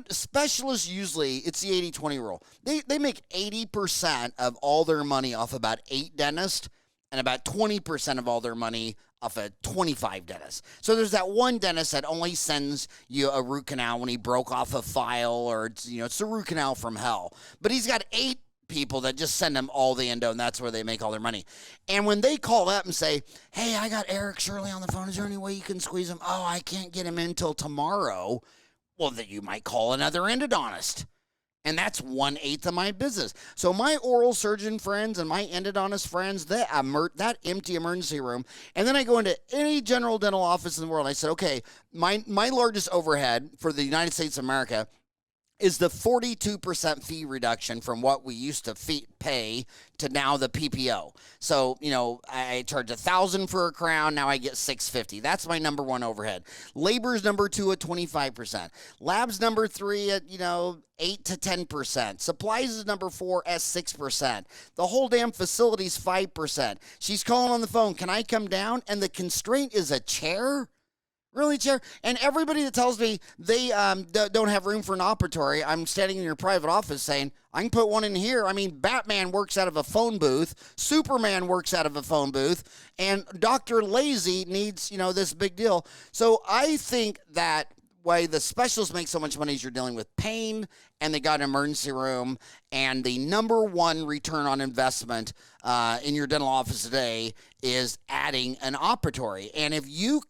Specialists usually, it's the 80-20 rule. They make 80% of all their money off about 8 dentists. and about 20% of all their money off of 25 dentists. So there's that one dentist that only sends you a root canal when he broke off a file, or it's the root canal from hell. But he's got 8 people that just send them all the endo, and that's where they make all their money. And when they call up and say, hey, I got Eric Shirley on the phone, is there any way you can squeeze him? Oh, I can't get him in till tomorrow. Well, then you might call another endodontist. And that's 1/8 of my business. So my oral surgeon friends and my endodontist friends, that empty emergency room, and then I go into any general dental office in the world. I said, okay, my largest overhead for the United States of America is the 42% fee reduction from what we used to pay to now the PPO. So, I charge $1,000 for a crown. Now I get $650. That's my number one overhead. Labor's number 2 at 25%. Lab's number 3 at, 8 to 10%. Supplies is number 4 at 6%. The whole damn facility's 5%. She's calling on the phone. Can I come down? And the constraint is a chair? Really, chair? And everybody that tells me they don't have room for an operatory, I'm standing in your private office saying, I can put one in here. I mean, Batman works out of a phone booth. Superman works out of a phone booth. And Dr. Lazy needs, this big deal. So I think that why the specialists make so much money is you're dealing with pain, and they got an emergency room, and the number one return on investment in your dental office today is adding an operatory. And if you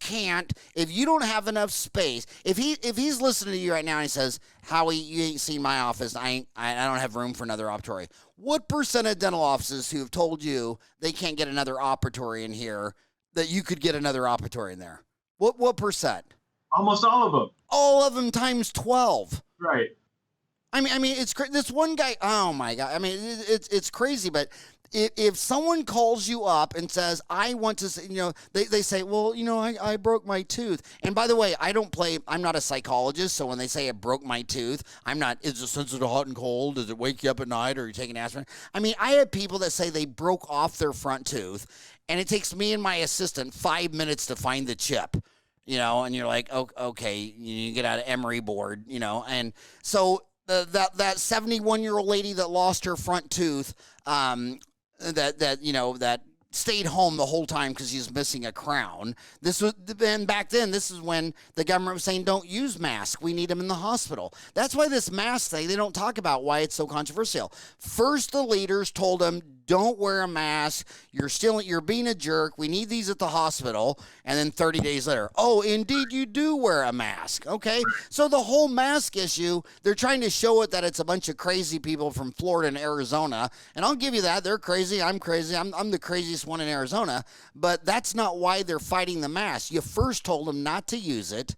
don't have enough space, if he's listening to you right now and he says, Howie, you ain't seen my office, I don't have room for another operatory. What percent of dental offices who have told you they can't get another operatory in here, that you could get another operatory in there? What percent? Almost all of them. All of them times 12. Right. I mean, it's this one guy. Oh my God! I mean, it's crazy. But if someone calls you up and says, "I want to," they say, "Well, I broke my tooth." And by the way, I'm not a psychologist, so when they say I broke my tooth, I'm not. Is it sensitive to hot and cold? Does it wake you up at night? Or are you taking aspirin? I mean, I have people that say they broke off their front tooth, and it takes me and my assistant 5 minutes to find the chip. And you're like, okay, you get out of emery board, and so that 71-year-old lady that lost her front tooth, that stayed home the whole time because she's missing a crown. Back then, this is when the government was saying, don't use masks. We need them in the hospital. That's why this mask thing, they don't talk about why it's so controversial. First, the leaders told them, don't wear a mask. You're being a jerk. We need these at the hospital. And then 30 days later, oh, indeed, you do wear a mask. Okay. So the whole mask issue, they're trying to show it that it's a bunch of crazy people from Florida and Arizona. And I'll give you that. They're crazy. I'm crazy. I'm the craziest one in Arizona. But that's not why they're fighting the mask. You first told them not to use it.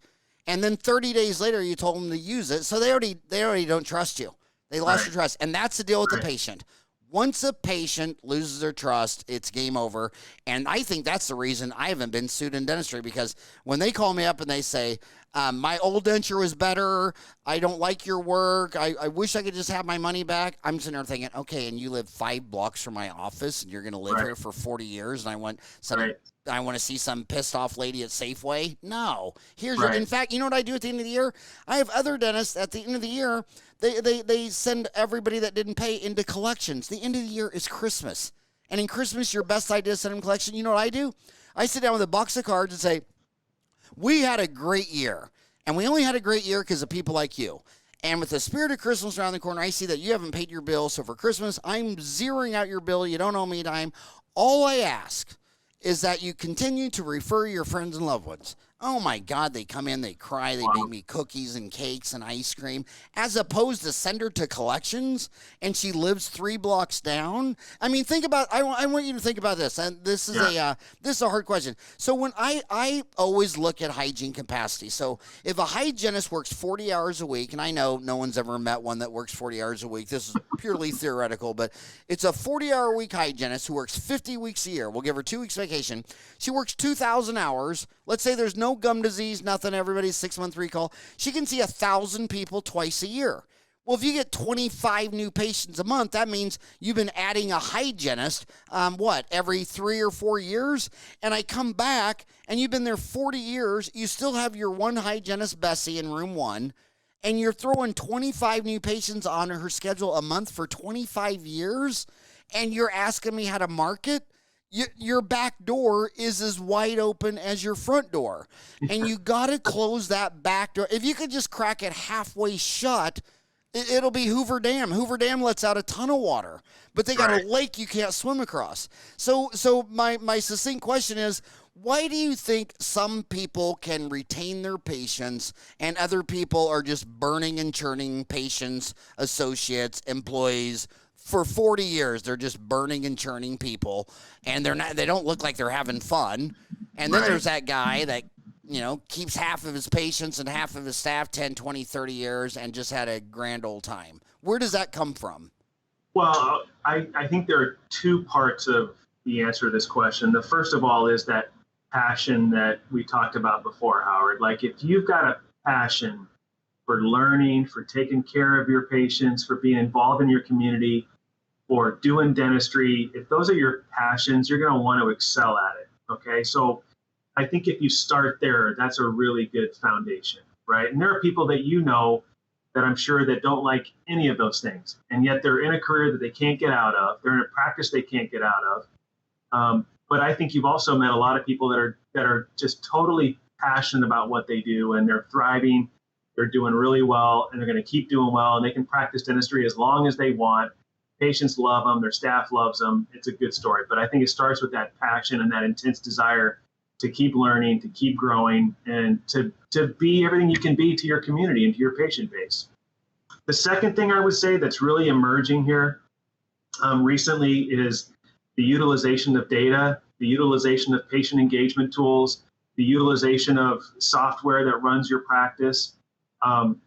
And then 30 days later, you told them to use it. So they already don't trust you. They lost your trust. And that's the deal with the patient. Once a patient loses their trust, it's game over. And I think that's the reason I haven't been sued in dentistry, because when they call me up and they say, my old denture was better, I don't like your work, I wish I could just have my money back, I'm sitting there thinking, okay, and you live 5 blocks from my office, and you're going to live here for 40 years, and I want to see some pissed off lady at Safeway? No. In fact, you know what I do at the end of the year? I have other dentists at the end of the year, they send everybody that didn't pay into collections. The end of the year is Christmas. And in Christmas, your best idea is send them collection. You know what I do? I sit down with a box of cards and say, we had a great year. And we only had a great year because of people like you. And with the spirit of Christmas around the corner, I see that you haven't paid your bill. So for Christmas, I'm zeroing out your bill. You don't owe me a dime. All I ask is that you continue to refer your friends and loved ones. Oh my God, they come in, they cry, they make me cookies and cakes and ice cream, as opposed to send her to collections and she lives 3 blocks down. I mean, think about, I want you to think about this, and this is a hard question. So when I always look at hygiene capacity. So if a hygienist works 40 hours a week, and I know no one's ever met one that works 40 hours a week, this is purely theoretical, but it's a 40-hour week hygienist who works 50 weeks a year. We'll give her 2 weeks vacation. She works 2,000 hours. Let's say there's no gum disease, nothing, everybody's 6-month recall. She can see 1,000 people twice a year. Well, if you get 25 new patients a month, that means you've been adding a hygienist, every 3 or 4 years? And I come back, and you've been there 40 years, you still have your one hygienist, Bessie, in room 1, and you're throwing 25 new patients on her schedule a month for 25 years, and you're asking me how to market? your back door is as wide open as your front door, and you got to close that back door. If you could just crack it halfway shut, it'll be Hoover Dam. Hoover Dam lets out a ton of water, but they got a lake you can't swim across. So my succinct question is, why do you think some people can retain their patients and other people are just burning and churning patients, associates, employees? For 40 years, they're just burning and churning people, and they don't look like they're having fun. And then there's that guy that, keeps half of his patients and half of his staff 10, 20, 30 years and just had a grand old time. Where does that come from? Well, I think there are two parts of the answer to this question. The first of all is that passion that we talked about before, Howard. Like, if you've got a passion for learning, for taking care of your patients, for being involved in your community, or doing dentistry, if those are your passions, you're going to want to excel at it. Okay. So I think if you start there, that's a really good foundation, right? And there are people that that I'm sure that don't like any of those things. And yet they're in a career that they can't get out of. They're in a practice they can't get out of. But I think you've also met a lot of people that are just totally passionate about what they do, and they're thriving. They're doing really well, and they're going to keep doing well, and they can practice dentistry as long as they want. Patients love them. Their staff loves them. It's a good story. But I think it starts with that passion and that intense desire to keep learning, to keep growing, and to be everything you can be to your community and to your patient base. The second thing I would say that's really emerging here recently is the utilization of data, the utilization of patient engagement tools, the utilization of software that runs your practice.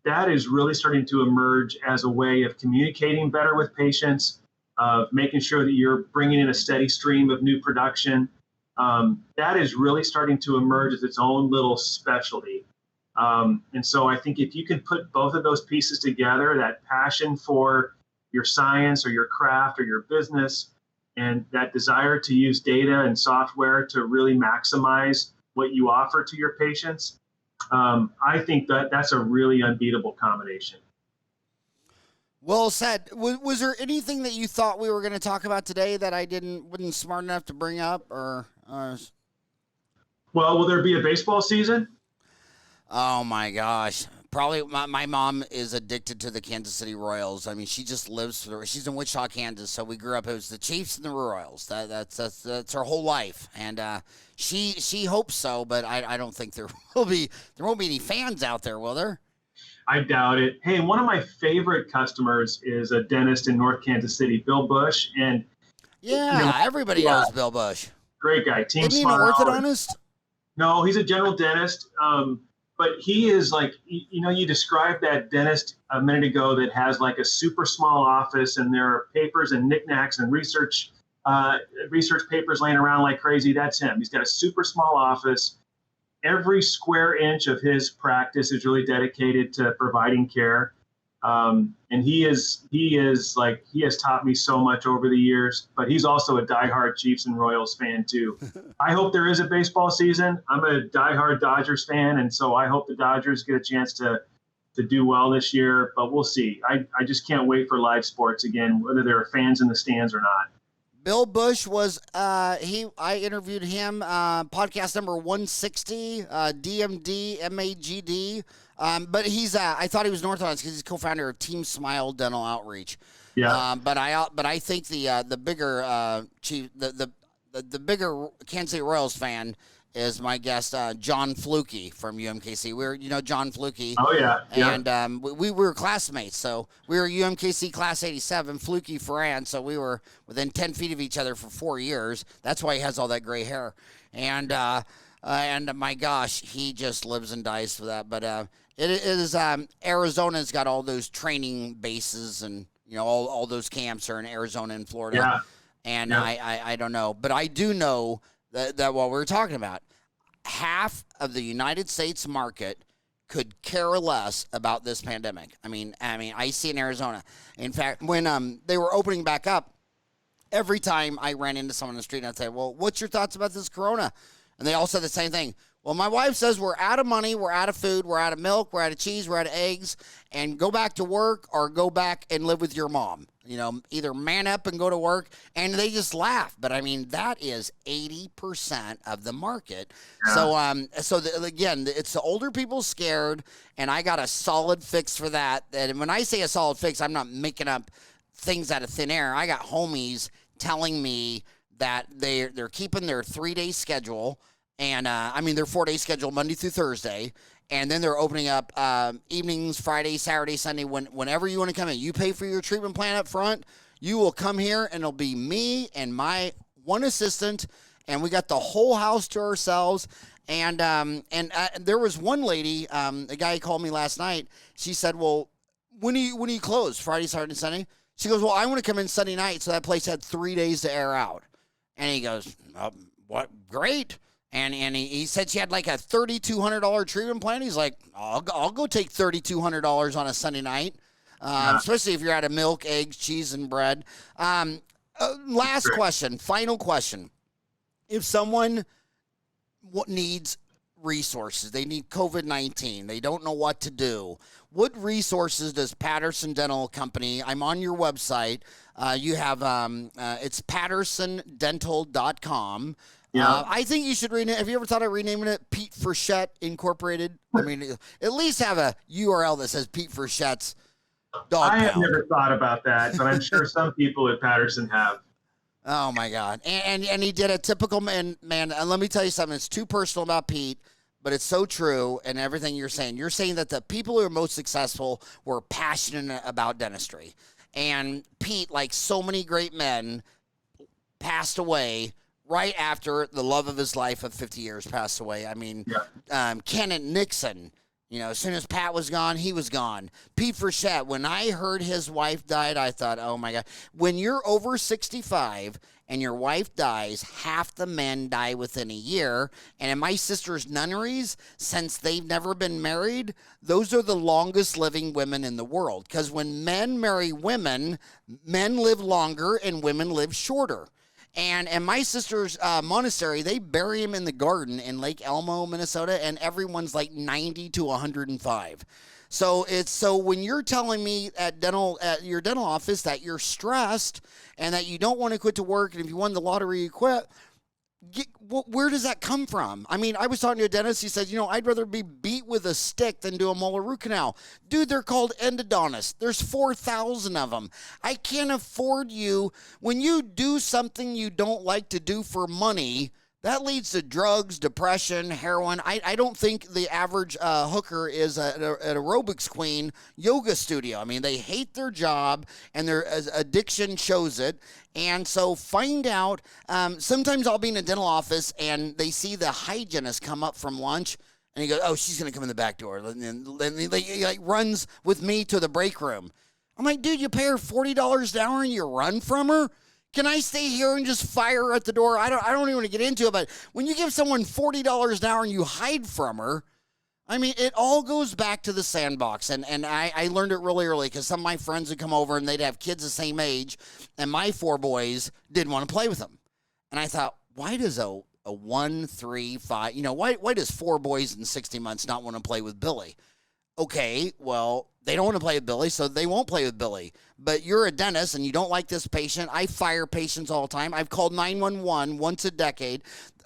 That is really starting to emerge as a way of communicating better with patients, of making sure that you're bringing in a steady stream of new production. That is really starting to emerge as its own little specialty. And so I think if you can put both of those pieces together, that passion for your science or your craft or your business, and that desire to use data and software to really maximize what you offer to your patients, I think that's a really unbeatable combination. Well said. Was there anything that you thought we were going to talk about today that I wasn't smart enough to bring up, or? Well, will there be a baseball season? Oh my gosh. Probably my mom is addicted to the Kansas City Royals. I mean, she just lives for she's in Wichita, Kansas. So we grew up, it was the Chiefs and the Royals. That's her whole life. And she hopes so, but I don't think there won't be any fans out there, will there? I doubt it. Hey, one of my favorite customers is a dentist in North Kansas City, Bill Bush. And everybody knows Bill Bush. Great guy. Team Isn't he an orthodontist? No, he's a general dentist. But he is like, you described that dentist a minute ago that has like a super small office, and there are papers and knickknacks and research papers laying around like crazy. That's him. He's got a super small office. Every square inch of his practice is really dedicated to providing care. And he has taught me so much over the years, but he's also a diehard Chiefs and Royals fan too. I hope there is a baseball season. I'm a diehard Dodgers fan, and so I hope the Dodgers get a chance to do well this year, but we'll see. I just can't wait for live sports again, whether there are fans in the stands or not. Bill Bush was I interviewed him, podcast number 160, DMD MAGD. But he's I thought he was an orthodontist because he's co-founder of Team Smile Dental Outreach. Yeah. But I think the bigger the bigger Kansas City Royals fan is my guest, John Fluke from UMKC. We're John Fluke. Oh yeah. And we were classmates, so we were UMKC class 87, Fluke Ferran, so we were within 10 feet of each other for 4 years. That's why he has all that gray hair. And my gosh, he just lives and dies for that. But it is Arizona's got all those training bases, and all those camps are in Arizona and Florida. Yeah. And I don't know, but I do know that what we're talking about, half of the United States market could care less about this pandemic. I mean, I see in Arizona. In fact, when they were opening back up, every time I ran into someone on the street, I'd say, "Well, what's your thoughts about this corona?" And they all said the same thing. Well, my wife says we're out of money, we're out of food, we're out of milk, we're out of cheese, we're out of eggs, and go back to work or go back and live with your mom. You know, either man up and go to work, and they just laugh. But I mean, that is 80% of the market. Yeah. Again, it's the older people scared, and I got a solid fix for that. And when I say a solid fix, I'm not making up things out of thin air. I got homies telling me that they're keeping their 3-day schedule. And, their 4-day schedule, Monday through Thursday. And then they're opening up evenings, Friday, Saturday, Sunday, whenever you want to come in. You pay for your treatment plan up front. You will come here, and it'll be me and my one assistant, and we got the whole house to ourselves. And there was one lady, a guy called me last night. She said, well, when do you close, Friday, Saturday, Sunday? She goes, well, I want to come in Sunday night, so that place had 3 days to air out. And he goes, what? Great. And he said she had like a $3,200 treatment plan. He's like, I'll go take $3,200 on a Sunday night, especially if you're out of milk, eggs, cheese, and bread. Last question, final question. If someone needs resources, they need COVID-19, they don't know what to do, what resources does Patterson Dental Company, I'm on your website, you have, it's pattersondental.com. Yeah. I think you should rename. Have you ever thought of renaming it Pete Frechette Incorporated? I mean, at least have a URL that says Pete Frechette's Dog I Pound. have never thought about that, but I'm sure some people at Patterson have. Oh my God! And he did a typical man. And let me tell you something. It's too personal about Pete, but it's so true. And everything you're saying that the people who are most successful were passionate about dentistry. And Pete, like so many great men, passed away right after the love of his life of 50 years passed away. I mean, Kenneth Nixon, as soon as Pat was gone, he was gone. Pete Frechette, when I heard his wife died, I thought, oh my God. When you're over 65 and your wife dies, half the men die within a year. And in my sister's nunneries, since they've never been married, those are the longest living women in the world. Because when men marry women, men live longer and women live shorter. And my sister's monastery, they bury him in the garden in Lake Elmo, Minnesota, and everyone's like 90 to 105. So when you're telling me at your dental office that you're stressed and that you don't want to quit to work, and if you won the lottery, you quit. Where does that come from? I mean, I was talking to a dentist. He said, I'd rather be beat with a stick than do a molar root canal. Dude, they're called endodontists. There's 4,000 of them. I can't afford you. When you do something you don't like to do for money, that leads to drugs, depression, heroin. I don't think the average hooker is an aerobics queen yoga studio. I mean, they hate their job, and their addiction shows it. And so find out. Sometimes I'll be in a dental office, and they see the hygienist come up from lunch, and he goes, oh, she's going to come in the back door. And he like runs with me to the break room. I'm like, dude, you pay her $40 an hour, and you run from her? Can I stay here and just fire her at the door? I don't even want to get into it, but when you give someone $40 an hour and you hide from her, I mean, it all goes back to the sandbox. And I learned it really early because some of my friends would come over and they'd have kids the same age, and my 4 boys didn't want to play with them. And I thought, why does a 1, 3, 5, why does 4 boys in 60 months not want to play with Billy? Okay, well, they don't want to play with Billy, so they won't play with Billy. But you're a dentist, and you don't like this patient. I fire patients all the time. I've called 911 once a decade.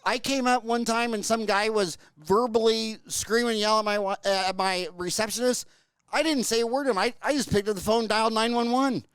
I came up one time, and some guy was verbally screaming and yelling at my receptionist. I didn't say a word to him. I just picked up the phone, dialed 911.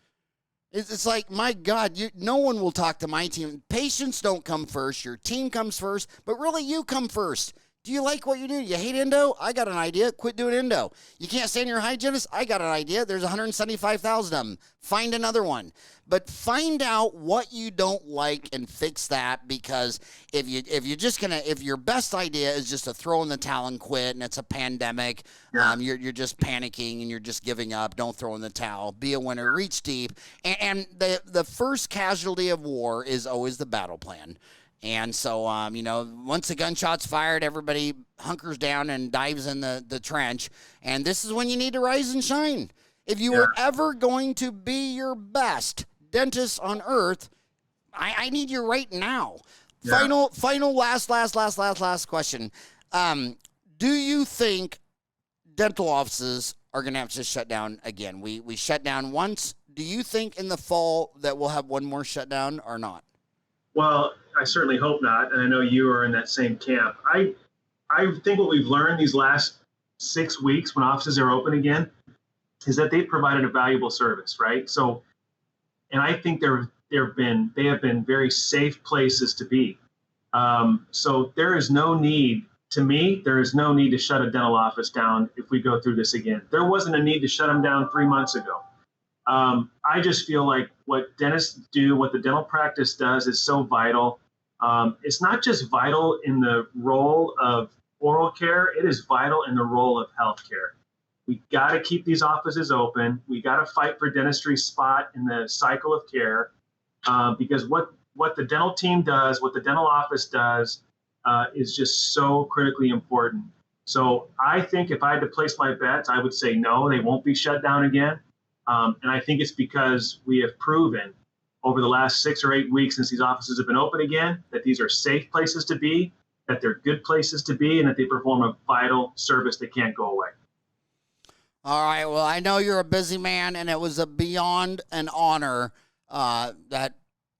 It's like, my God, no one will talk to my team. Patients don't come first. Your team comes first, but really you come first. Do you like what you do? You hate endo? I got an idea. Quit doing endo. You can't stand your hygienist? I got an idea. There's 175,000 of them. Find another one. But find out what you don't like and fix that, because if your best idea is just to throw in the towel and quit, and it's a pandemic, you're just panicking and you're just giving up. Don't throw in the towel. Be a winner. Reach deep. And the first casualty of war is always the battle plan. And so, once the gunshot's fired, everybody hunkers down and dives in the trench. And this is when you need to rise and shine. If you were ever going to be your best dentist on earth, I need you right now. Yeah. Final, last question. Do you think dental offices are going to have to shut down again? We shut down once. Do you think in the fall that we'll have one more shutdown or not? Well, I certainly hope not, and I know you are in that same camp. I think what we've learned these last 6 weeks when offices are open again is that they've provided a valuable service, right? So, and I think they have been very safe places to be. So there is no need, to me, there is no need to shut a dental office down if we go through this again. There wasn't a need to shut them down 3 months ago. I just feel like what dentists do, what the dental practice does is so vital. It's not just vital in the role of oral care, it is vital in the role of healthcare. We got to keep these offices open. We got to fight for dentistry's spot in the cycle of care, because what the dental team does, what the dental office does, is just so critically important. So I think if I had to place my bets, I would say no, they won't be shut down again. And I think it's because we have proven over the last 6 or 8 weeks since these offices have been open again that these are safe places to be, that they're good places to be, and that they perform a vital service that can't go away. All right. Well, I know you're a busy man, and it was beyond an honor that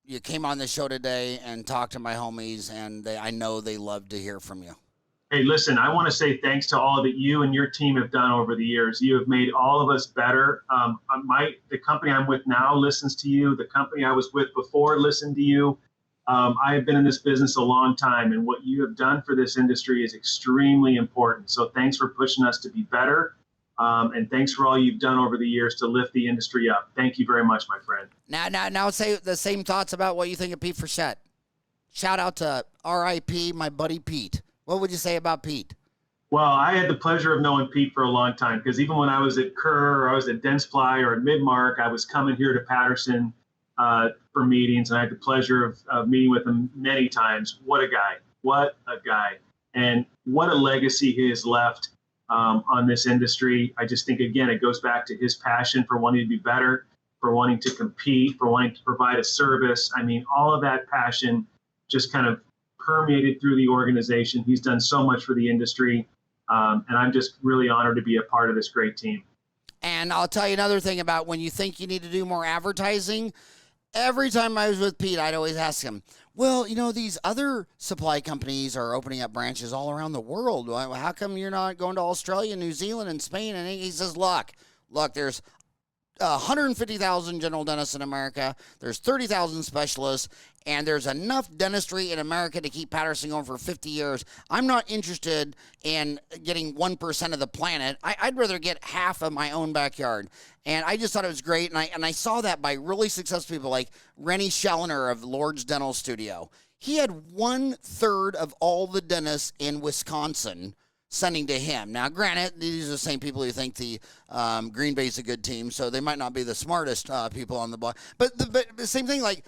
you came on the show today and talked to my homies, and I know they love to hear from you. Hey, listen, I want to say thanks to all that you and your team have done over the years. You have made all of us better. The company I'm with now listens to you. The company I was with before listened to you. I have been in this business a long time, and what you have done for this industry is extremely important. So thanks for pushing us to be better. And thanks for all you've done over the years to lift the industry up. Thank you very much, my friend. Now say the same thoughts about what you think of Pete Frechette. Shout out to R.I.P. my buddy Pete. What would you say about Pete? Well, I had the pleasure of knowing Pete for a long time, because even when I was at Kerr or I was at Dentsply or at Midmark, I was coming here to Patterson for meetings, and I had the pleasure of meeting with him many times. What a guy. What a guy. And what a legacy he has left on this industry. I just think, again, it goes back to his passion for wanting to be better, for wanting to compete, for wanting to provide a service. I mean, all of that passion just kind of permeated through the organization. He's done so much for the industry, and I'm just really honored to be a part of this great team. And I'll tell you another thing about when you think you need to do more advertising. Every time I was with Pete, I'd always ask him, well, these other supply companies are opening up branches all around the world. How come you're not going to Australia, New Zealand, and Spain? And he says, look, there's 150,000 general dentists in America. There's 30,000 specialists, and there's enough dentistry in America to keep Patterson going for 50 years. I'm not interested in getting 1% of the planet. I'd rather get half of my own backyard. And I just thought it was great, and I saw that by really successful people like Rennie Schellner of Lord's Dental Studio. He had 1/3 of all the dentists in Wisconsin sending to him. Now, granted, these are the same people who think the Green Bay's a good team, so they might not be the smartest people on the block. But the same thing, like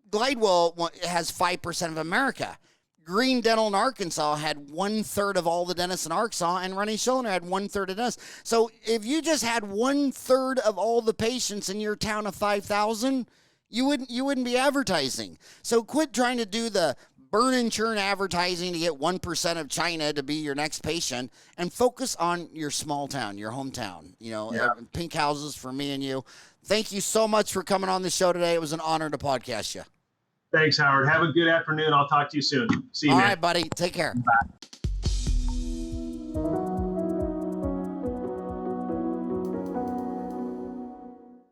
Glidewell has 5% of America. Green Dental in Arkansas had 1/3 of all the dentists in Arkansas, and Rennie Schillner had 1/3 of dentists. So if you just had 1/3 of all the patients in your town of 5,000, you wouldn't be advertising. So quit trying to do the burn and churn advertising to get 1% of China to be your next patient, and focus on your small town, your hometown. Pink houses for me and you. Thank you so much for coming on the show today. It was an honor to podcast you. Thanks, Howard. Have a good afternoon. I'll talk to you soon. See you, man. All right, buddy. Take care. Bye.